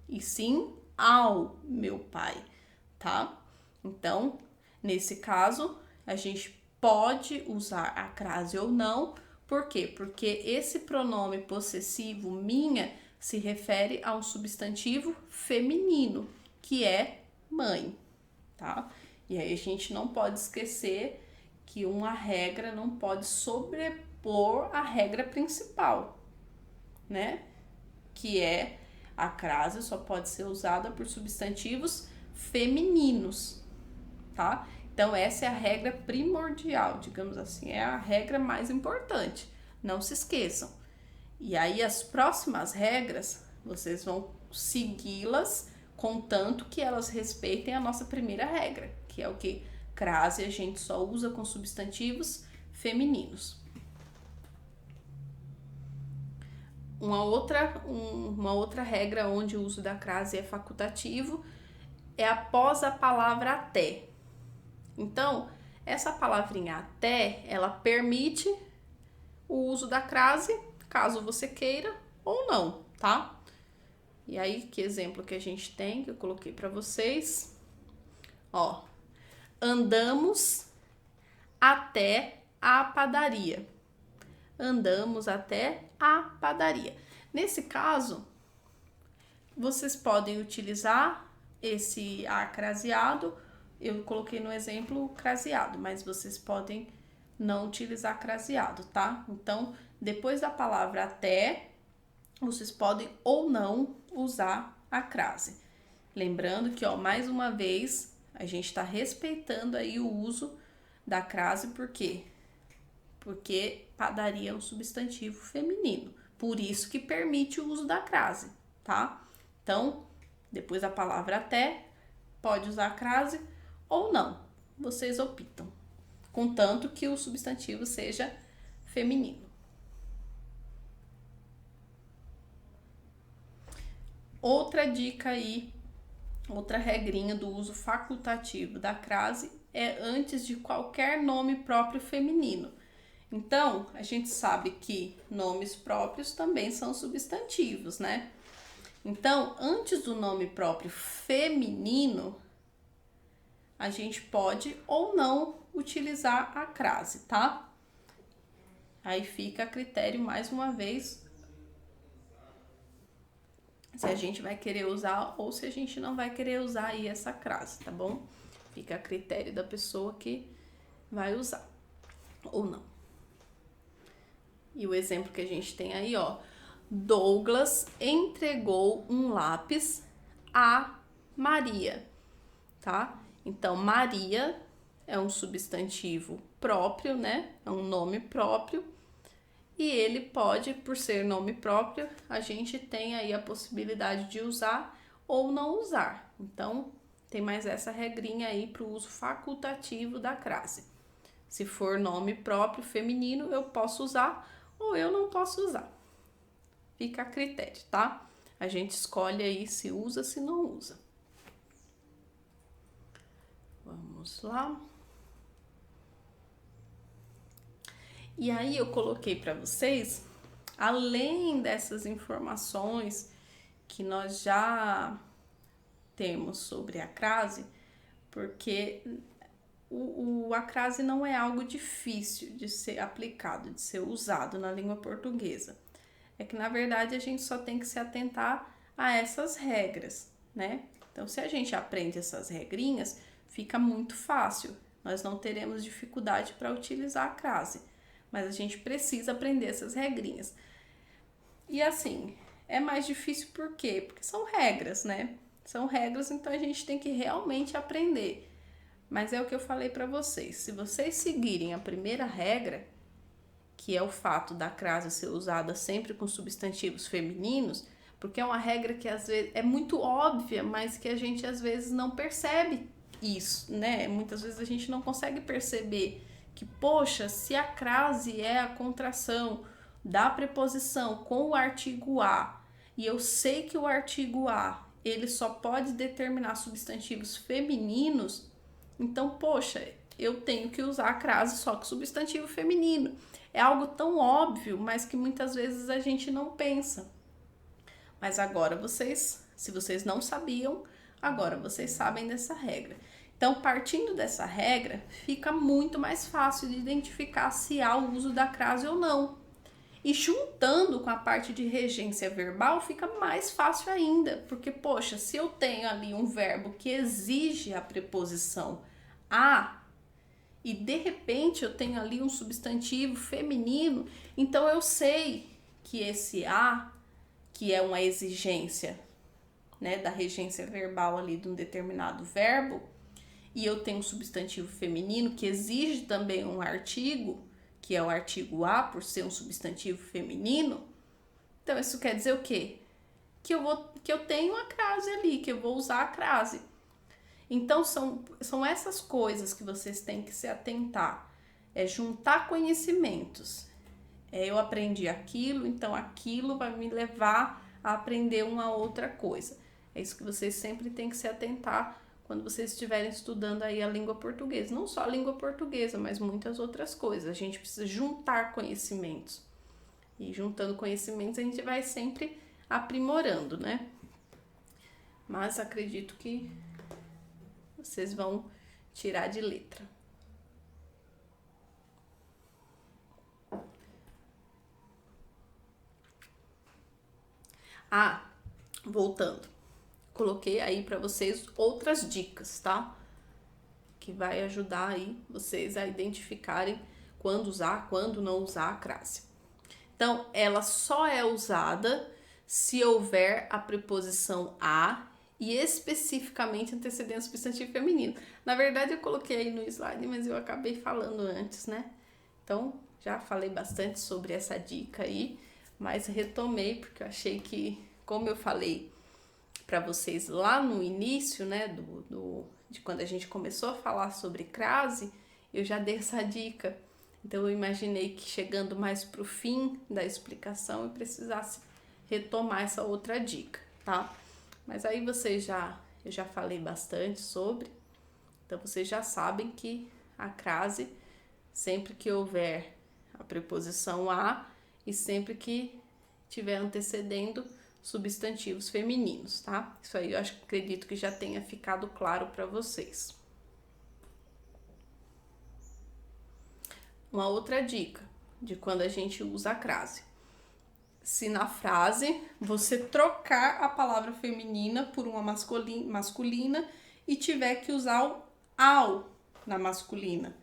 e sim ao meu pai, tá? Então, nesse caso, a gente pode usar a crase ou não. Por quê? Porque esse pronome possessivo minha se refere a um substantivo feminino, que é mãe, tá? E aí a gente não pode esquecer que uma regra não pode sobrepor a regra principal, né? Que é a crase só pode ser usada por substantivos femininos, tá? Então essa é a regra primordial, digamos assim, é a regra mais importante. Não se esqueçam. E aí as próximas regras, vocês vão segui-las contanto que elas respeitem a nossa primeira regra, que é o que? Crase a gente só usa com substantivos femininos. Uma outra regra onde o uso da crase é facultativo é após a palavra até. Então, essa palavrinha até, ela permite o uso da crase, caso você queira ou não, tá? E aí, que exemplo que a gente tem, que eu coloquei para vocês. Ó, andamos até a padaria. andamos até a padaria. Nesse caso, vocês podem utilizar esse a craseado. Eu coloquei no exemplo craseado, mas vocês podem não utilizar craseado, tá? Então, depois da palavra até, vocês podem ou não usar a crase. Lembrando que, ó, mais uma vez, a gente tá respeitando aí o uso da crase, por quê? Porque padaria é um substantivo feminino, por isso que permite o uso da crase, tá? Então, depois da palavra até, pode usar a crase ou não, vocês optam, contanto que o substantivo seja feminino. Outra dica aí, outra regrinha do uso facultativo da crase é antes de qualquer nome próprio feminino. Então, a gente sabe que nomes próprios também são substantivos, né? Então, antes do nome próprio feminino, a gente pode ou não utilizar a crase, tá? Aí fica a critério, mais uma vez, se a gente vai querer usar ou se a gente não vai querer usar aí essa crase, tá bom? Fica a critério da pessoa que vai usar ou não. E o exemplo que a gente tem aí, ó, Douglas entregou um lápis a Maria, tá? Então, Maria é um substantivo próprio, né? É um nome próprio. E ele pode, por ser nome próprio, a gente tem aí a possibilidade de usar ou não usar. Então, tem mais essa regrinha aí para o uso facultativo da crase. Se for nome próprio feminino, eu posso usar ou eu não posso usar. Fica a critério, tá? A gente escolhe aí se usa, se não usa. Vamos lá. E aí eu coloquei para vocês, além dessas informações que nós já temos sobre a crase, porque a crase não é algo difícil de ser aplicado, de ser usado na língua portuguesa. É que, na verdade, a gente só tem que se atentar a essas regras, né? Então, se a gente aprende essas regrinhas, fica muito fácil. Nós não teremos dificuldade para utilizar a crase, mas a gente precisa aprender essas regrinhas. E assim, é mais difícil por quê? Porque são regras, né? São regras, então a gente tem que realmente aprender. Mas é o que eu falei para vocês. Se vocês seguirem a primeira regra, que é o fato da crase ser usada sempre com substantivos femininos, porque é uma regra que às vezes é muito óbvia, mas que a gente às vezes não percebe isso, né? Muitas vezes a gente não consegue perceber que, poxa, se a crase é a contração da preposição com o artigo a, e eu sei que o artigo a, ele só pode determinar substantivos femininos, então, poxa, eu tenho que usar a crase só com substantivo feminino. É algo tão óbvio, mas que muitas vezes a gente não pensa. Mas agora vocês, se vocês não sabiam, agora vocês sabem dessa regra. Então, partindo dessa regra, fica muito mais fácil de identificar se há o uso da crase ou não. E juntando com a parte de regência verbal, fica mais fácil ainda, porque, poxa, se eu tenho ali um verbo que exige a preposição a, e de repente eu tenho ali um substantivo feminino, então eu sei que esse a, que é uma exigência, né, da regência verbal ali de um determinado verbo, e eu tenho um substantivo feminino que exige também um artigo, que é o artigo a, por ser um substantivo feminino, então isso quer dizer o quê? Que eu tenho a crase ali, que eu vou usar a crase. Então, são essas coisas que vocês têm que se atentar. É juntar conhecimentos. Eu aprendi aquilo, então aquilo vai me levar a aprender uma outra coisa. É isso que vocês sempre têm que se atentar quando vocês estiverem estudando aí a língua portuguesa. Não só a língua portuguesa, mas muitas outras coisas. A gente precisa juntar conhecimentos. E juntando conhecimentos, a gente vai sempre aprimorando, né? Mas acredito que vocês vão tirar de letra. Ah, voltando. Coloquei aí para vocês outras dicas, tá? Que vai ajudar aí vocês a identificarem quando usar, quando não usar a crase. Então, ela só é usada se houver a preposição a e especificamente antecedendo o substantivo feminino. Na verdade, eu coloquei aí no slide, mas eu acabei falando antes, né? Então, já falei bastante sobre essa dica aí, mas retomei porque eu achei que, como eu falei para vocês lá no início, né, de quando a gente começou a falar sobre crase, eu já dei essa dica. Então eu imaginei que chegando mais pro fim da explicação eu precisasse retomar essa outra dica, tá? Mas aí eu já falei bastante sobre, então vocês já sabem que a crase, sempre que houver a preposição a e sempre que tiver antecedendo substantivos femininos, tá? Isso aí eu acredito que já tenha ficado claro para vocês. Uma outra dica de quando a gente usa a crase. Se na frase você trocar a palavra feminina por uma masculina e tiver que usar o ao na masculina,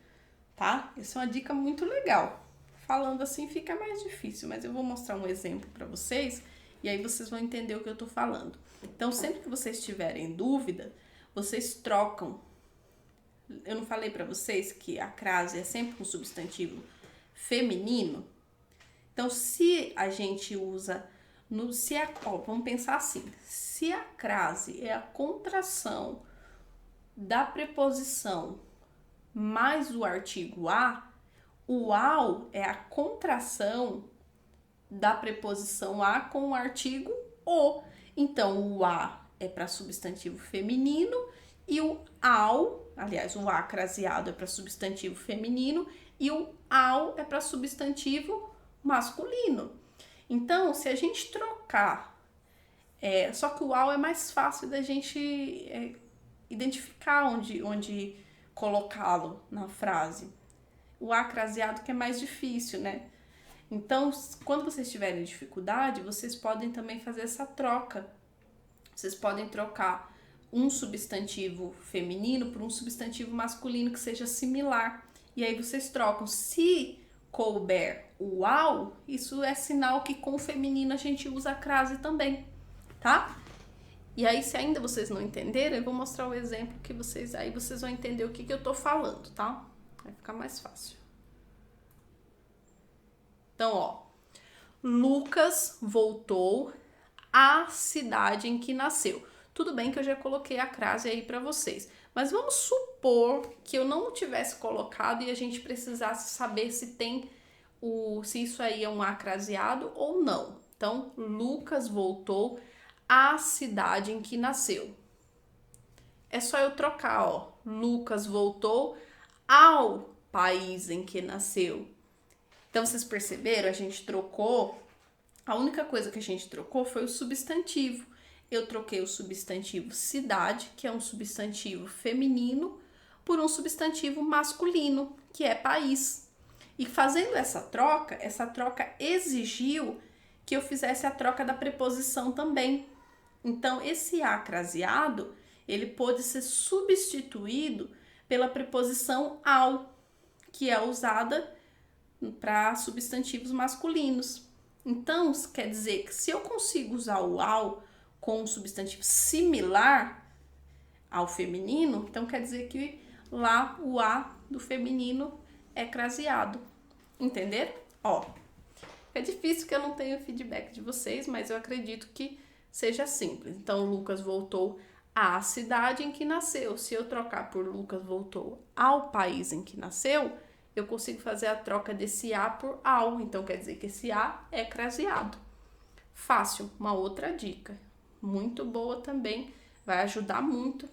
tá? Essa é uma dica muito legal. Falando assim fica mais difícil, mas eu vou mostrar um exemplo para vocês e aí vocês vão entender o que eu tô falando. Então, sempre que vocês tiverem dúvida, vocês trocam. Eu não falei para vocês que a crase é sempre um substantivo feminino? Então, se a gente usa vamos pensar assim, se a crase é a contração da preposição mais o artigo a, o ao é a contração da preposição a com o artigo o. Então, o a é para substantivo feminino e o ao, aliás, o a craseado é para substantivo feminino e o ao é para substantivo masculino. Então, se a gente trocar, só que o ao é mais fácil da gente identificar onde colocá-lo na frase. O a craseado que é mais difícil, né? Então, quando vocês tiverem dificuldade, vocês podem também fazer essa troca. Vocês podem trocar um substantivo feminino por um substantivo masculino que seja similar. E aí vocês trocam. Se couber o ao, isso é sinal que com o feminino a gente usa a crase também, tá? E aí, se ainda vocês não entenderam, eu vou mostrar o exemplo que aí vocês vão entender o que eu tô falando, tá? Vai ficar mais fácil. Então, ó, Lucas voltou à cidade em que nasceu. Tudo bem que eu já coloquei a crase aí para vocês, mas vamos supor que eu não tivesse colocado e a gente precisasse saber se isso aí é um acraseado ou não. Então, Lucas voltou à cidade em que nasceu. É só eu trocar, ó. Lucas voltou ao país em que nasceu. Então, vocês perceberam? A gente trocou. A única coisa que a gente trocou foi o substantivo. Eu troquei o substantivo cidade, que é um substantivo feminino, por um substantivo masculino, que é país. E fazendo essa troca exigiu que eu fizesse a troca da preposição também. Então, esse a craseado, ele pôde ser substituído pela preposição ao, que é usada para substantivos masculinos. Então, quer dizer que se eu consigo usar o ao com um substantivo similar ao feminino, então quer dizer que lá o a do feminino é craseado. Entenderam? Ó, é difícil que eu não tenha feedback de vocês, mas eu acredito que seja simples. Então, Lucas voltou à cidade em que nasceu. Se eu trocar por Lucas voltou ao país em que nasceu, eu consigo fazer a troca desse a por ao. Então, quer dizer que esse a é craseado. Fácil. Uma outra dica. Muito boa também. Vai ajudar muito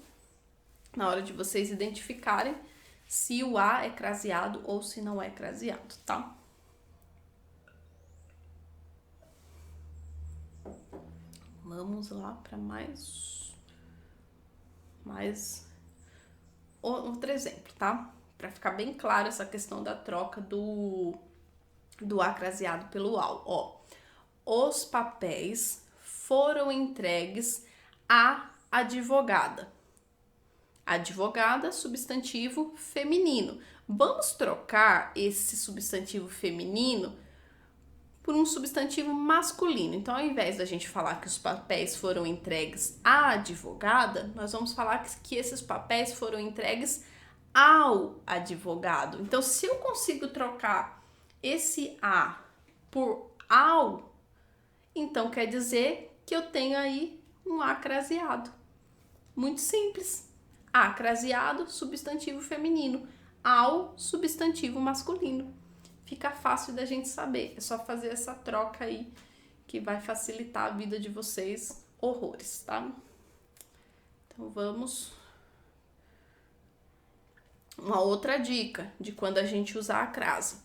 na hora de vocês identificarem se o a é craseado ou se não é craseado, tá? Vamos lá para mais outro exemplo, tá? Para ficar bem claro essa questão da troca do a craseado pelo ao. Ó, os papéis foram entregues à advogada. Advogada, substantivo feminino. Vamos trocar esse substantivo feminino por um substantivo masculino. Então, ao invés da gente falar que os papéis foram entregues à advogada, nós vamos falar que esses papéis foram entregues ao advogado. Então, se eu consigo trocar esse a por ao, então quer dizer que eu tenho aí um a craseado. Muito simples. A craseado, substantivo feminino. Ao, substantivo masculino. Fica fácil da gente saber. É só fazer essa troca aí que vai facilitar a vida de vocês horrores, tá? Então vamos. Uma outra dica de quando a gente usar a crase.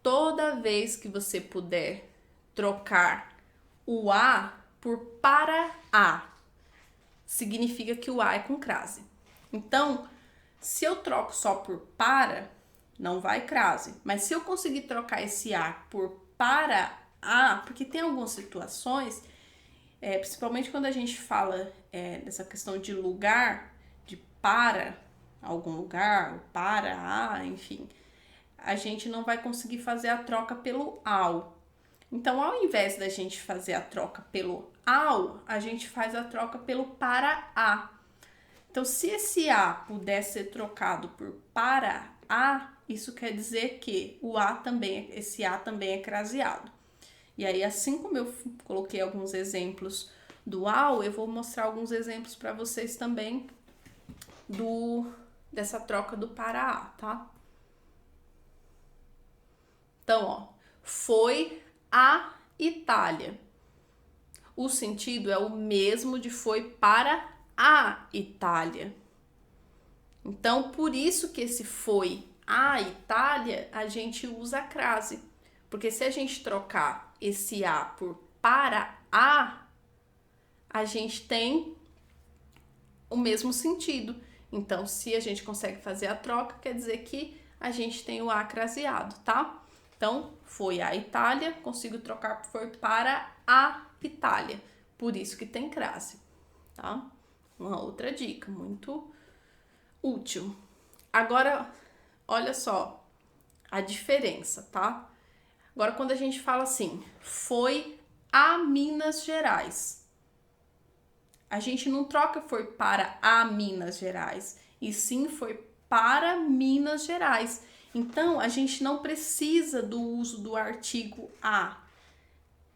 Toda vez que você puder trocar o a por para a, significa que o a é com crase. Então, se eu troco só por para, não vai crase. Mas se eu conseguir trocar esse a por para a, porque tem algumas situações, principalmente quando a gente fala dessa questão de lugar, de para algum lugar, para a, enfim, a gente não vai conseguir fazer a troca pelo ao. Então, ao invés da gente fazer a troca pelo ao, a gente faz a troca pelo para a. Então, se esse a puder ser trocado por para a, isso quer dizer que o a também, esse a também é craseado. E aí, assim como eu coloquei alguns exemplos do ao, eu vou mostrar alguns exemplos para vocês também dessa troca do para a, tá? Então, ó, foi a Itália. O sentido é o mesmo de foi para a Itália. Então, por isso que esse foi a Itália, a gente usa a crase. Porque se a gente trocar esse a por para a gente tem o mesmo sentido. Então, se a gente consegue fazer a troca, quer dizer que a gente tem o a craseado, tá? Então, foi a Itália, consigo trocar por foi para a Itália. Por isso que tem crase, tá? Uma outra dica muito útil. Agora, olha só a diferença, tá? Agora, quando a gente fala assim, foi a Minas Gerais, a gente não troca foi para a Minas Gerais, e sim foi para Minas Gerais. Então, a gente não precisa do uso do artigo a,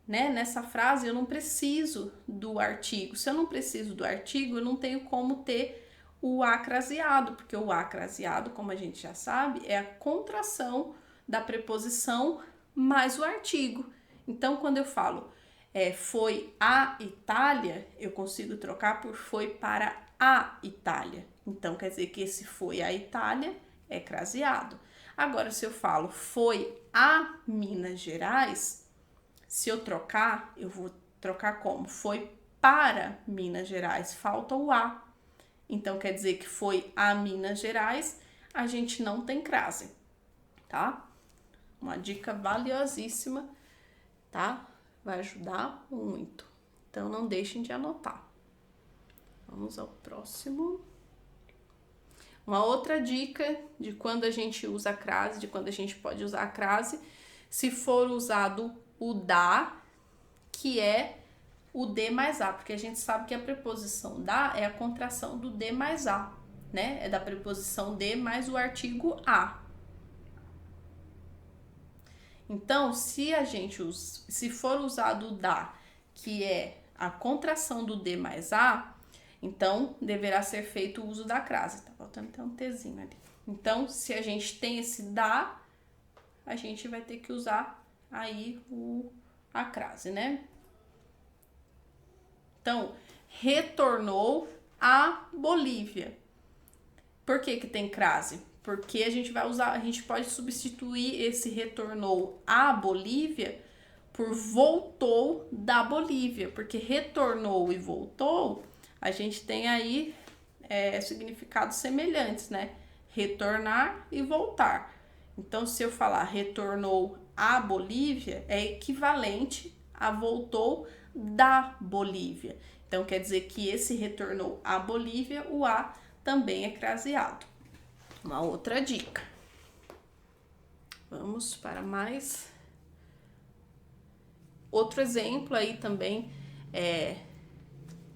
né? Nessa frase, eu não preciso do artigo. Se eu não preciso do artigo, eu não tenho como ter o a craseado, porque o a craseado, como a gente já sabe, é a contração da preposição mais o artigo. Então, quando eu falo foi a Itália, eu consigo trocar por foi para a Itália. Então, quer dizer que esse foi a Itália é craseado. Agora, se eu falo foi a Minas Gerais, se eu trocar, eu vou trocar como? Foi para Minas Gerais, falta o a. Então, quer dizer que foi a Minas Gerais, a gente não tem crase, tá? Uma dica valiosíssima, tá? Vai ajudar muito. Então, não deixem de anotar. Vamos ao próximo. Uma outra dica de quando a gente usa a crase, de quando a gente pode usar a crase, se for usado o da, que é o D mais A, porque a gente sabe que a preposição da é a contração do D mais A, né? É da preposição D mais o artigo a. Então, se for usado o da, que é a contração do D mais A, então deverá ser feito o uso da crase. Tá faltando até um Tzinho ali. Então, se a gente tem esse da, a gente vai ter que usar aí a crase, né? Então, retornou à Bolívia. Por que que tem crase? Porque a gente pode substituir esse retornou à Bolívia por voltou da Bolívia, porque retornou e voltou, a gente tem aí significados semelhantes, né? Retornar e voltar. Então, se eu falar retornou à Bolívia, é equivalente a voltou da Bolívia. Então, quer dizer que esse retornou à Bolívia, o a também é craseado. Uma outra dica. Vamos para mais. Outro exemplo aí também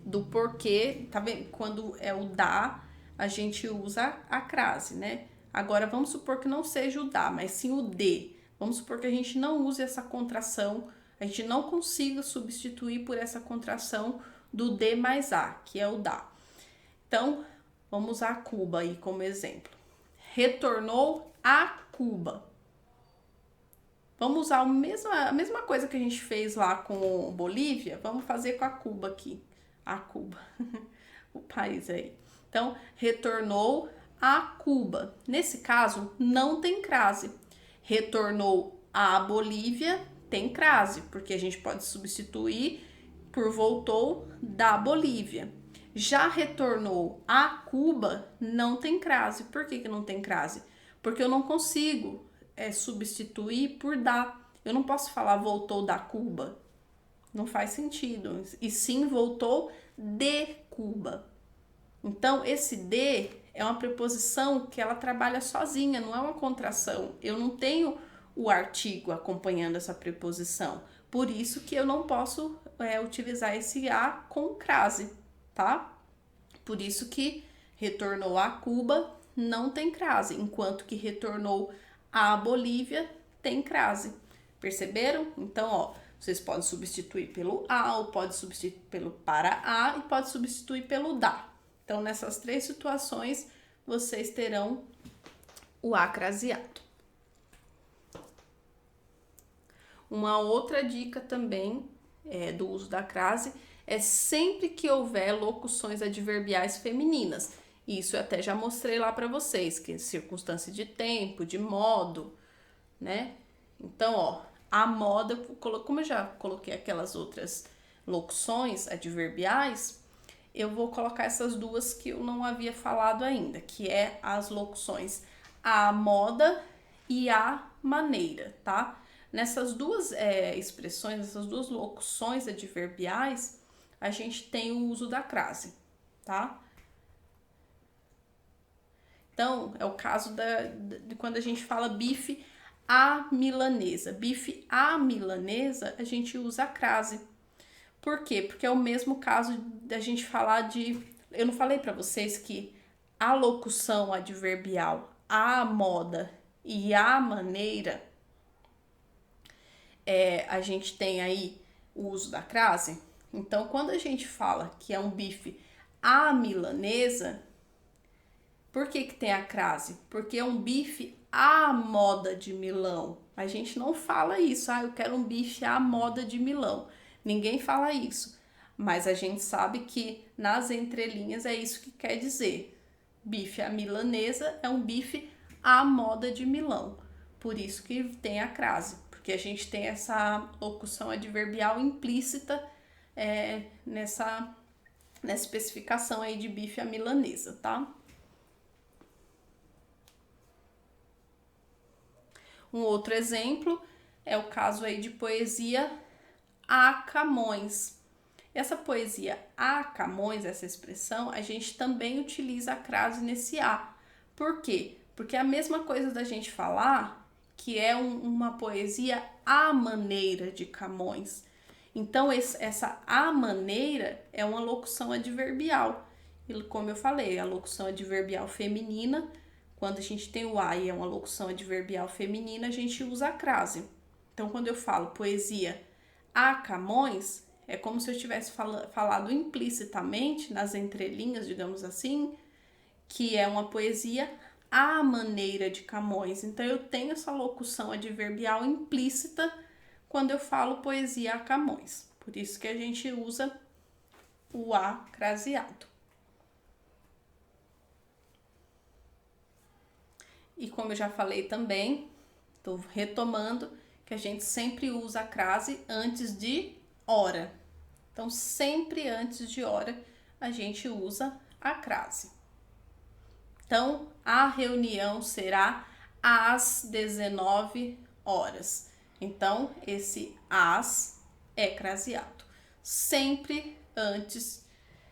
do porquê, tá vendo? Quando é o da, a gente usa a crase, né? Agora, vamos supor que não seja o da, mas sim o de. Vamos supor que a gente não use essa contração, a gente não consiga substituir por essa contração do de mais a, que é o da. Então, vamos usar Cuba aí como exemplo. Retornou a Cuba. Vamos usar a mesma coisa que a gente fez lá com Bolívia, vamos fazer com a Cuba aqui. A Cuba, o país aí. Então, retornou a Cuba. Nesse caso, não tem crase. Retornou à Bolívia, tem crase, porque a gente pode substituir por voltou da Bolívia. Já retornou a Cuba, não tem crase. Por que não tem crase? Porque eu não consigo substituir por da. Eu não posso falar voltou da Cuba. Não faz sentido. E sim, voltou de Cuba. Então, esse de é uma preposição que ela trabalha sozinha, não é uma contração. Eu não tenho o artigo acompanhando essa preposição. Por isso que eu não posso utilizar esse a com crase, tá? Por isso que retornou a Cuba não tem crase, enquanto que retornou à Bolívia tem crase. Perceberam? Então, ó, vocês podem substituir pelo a, ou pode substituir pelo para a e pode substituir pelo da. Então, nessas três situações, vocês terão o a craseado. Uma outra dica também do uso da crase é sempre que houver locuções adverbiais femininas. Isso eu até já mostrei lá para vocês, que é circunstância de tempo, de modo, né? Então, ó, a moda, como eu já coloquei aquelas outras locuções adverbiais, eu vou colocar essas duas que eu não havia falado ainda, que é as locuções a moda e a maneira, tá? Nessas duas expressões, essas duas locuções adverbiais, a gente tem o uso da crase, tá? Então, é o caso de quando a gente fala bife à milanesa. Bife à milanesa, a gente usa a crase. Por quê? Porque é o mesmo caso da gente falar de... Eu não falei para vocês que a locução adverbial à moda e à maneira, a gente tem aí o uso da crase? Então, quando a gente fala que é um bife à milanesa, por que tem a crase? Porque é um bife à moda de Milão. A gente não fala isso, eu quero um bife à moda de Milão. Ninguém fala isso, mas a gente sabe que nas entrelinhas é isso que quer dizer. Bife à milanesa é um bife à moda de Milão. Por isso que tem a crase, porque a gente tem essa locução adverbial implícita nessa especificação aí de bife à milanesa, tá? Um outro exemplo é o caso aí de poesia a Camões. Essa poesia a Camões, essa expressão, a gente também utiliza a crase nesse a. Por quê? Porque é a mesma coisa da gente falar que é uma poesia à maneira de Camões. Então, essa à maneira é uma locução adverbial. E como eu falei, a locução adverbial feminina, quando a gente tem o a e é uma locução adverbial feminina, a gente usa a crase. Então, quando eu falo poesia a Camões, é como se eu tivesse falado implicitamente, nas entrelinhas, digamos assim, que é uma poesia à maneira de Camões. Então, eu tenho essa locução adverbial implícita quando eu falo poesia a Camões. Por isso que a gente usa o a craseado. E como eu já falei também, estou retomando, que a gente sempre usa a crase antes de hora. Então, sempre antes de hora, a gente usa a crase. Então, a reunião será às 19 horas. Então, esse às é craseado. Sempre antes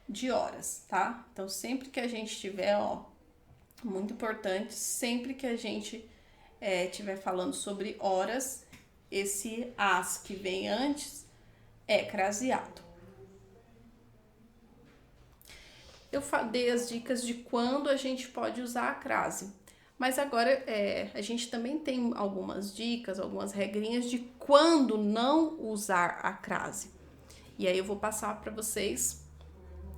de horas, tá? Então, sempre que a gente tiver, ó, muito importante, sempre que a gente estiver falando sobre horas, esse as que vem antes é craseado. Eu dei as dicas de quando a gente pode usar a crase, mas agora a gente também tem algumas dicas, algumas regrinhas de quando não usar a crase. E aí eu vou passar para vocês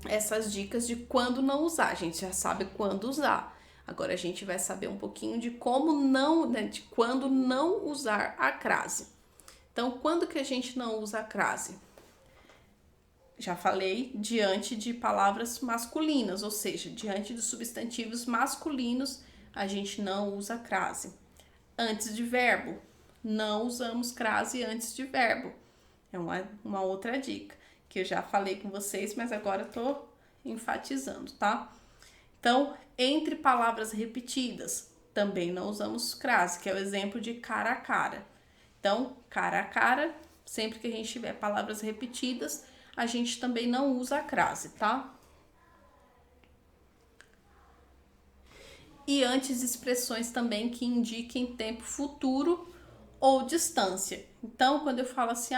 essas dicas de quando não usar. A gente já sabe quando usar. Agora a gente vai saber um pouquinho de como não, né, de quando não usar a crase. Então, quando que a gente não usa a crase? Já falei, diante de palavras masculinas, ou seja, diante de substantivos masculinos, a gente não usa crase. Antes de verbo, não usamos crase antes de verbo. É uma outra dica que eu já falei com vocês, mas agora tô enfatizando, tá? Então, entre palavras repetidas, também não usamos crase, que é o exemplo de cara a cara. Então, cara a cara, sempre que a gente tiver palavras repetidas, a gente também não usa a crase, tá? E antes expressões também que indiquem tempo futuro ou distância. Então, quando eu falo assim,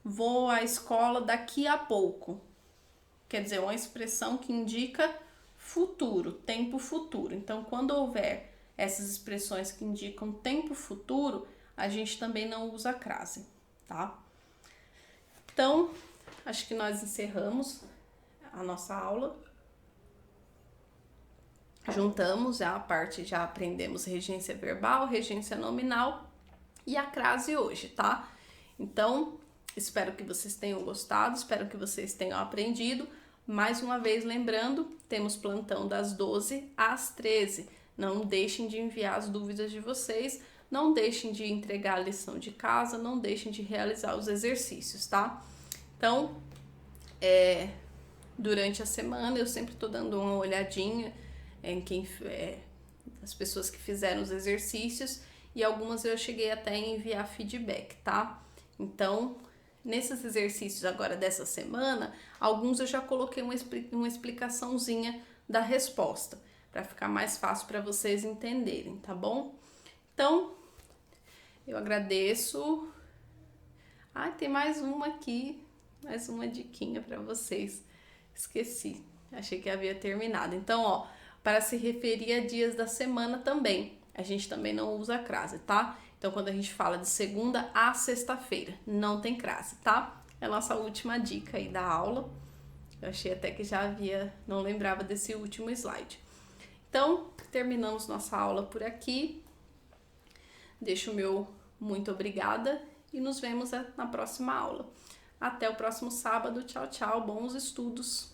vou à escola daqui a pouco, quer dizer, uma expressão que indica futuro, tempo futuro. Então, quando houver essas expressões que indicam tempo futuro, a gente também não usa crase, tá? Então, acho que nós encerramos a nossa aula. Juntamos já a parte, já aprendemos regência verbal, regência nominal e a crase hoje, tá? Então, espero que vocês tenham gostado, espero que vocês tenham aprendido. Mais uma vez, lembrando, temos plantão das 12 às 13. Não deixem de enviar as dúvidas de vocês, não deixem de entregar a lição de casa, não deixem de realizar os exercícios, tá? Então, durante a semana eu sempre tô dando uma olhadinha em as pessoas que fizeram os exercícios e algumas eu cheguei até a enviar feedback, tá? Então, nesses exercícios agora dessa semana, alguns eu já coloquei uma explicaçãozinha da resposta, para ficar mais fácil para vocês entenderem, tá bom? Então, eu agradeço. Tem mais uma aqui, mais uma diquinha para vocês. Esqueci, achei que havia terminado. Então, ó, para se referir a dias da semana também, a gente também não usa crase, tá? Então, quando a gente fala de segunda a sexta-feira, não tem crase, tá? É a nossa última dica aí da aula. Eu achei até que já havia, não lembrava desse último slide. Então, terminamos nossa aula por aqui. Deixo o meu muito obrigada e nos vemos na próxima aula. Até o próximo sábado. Tchau, tchau. Bons estudos!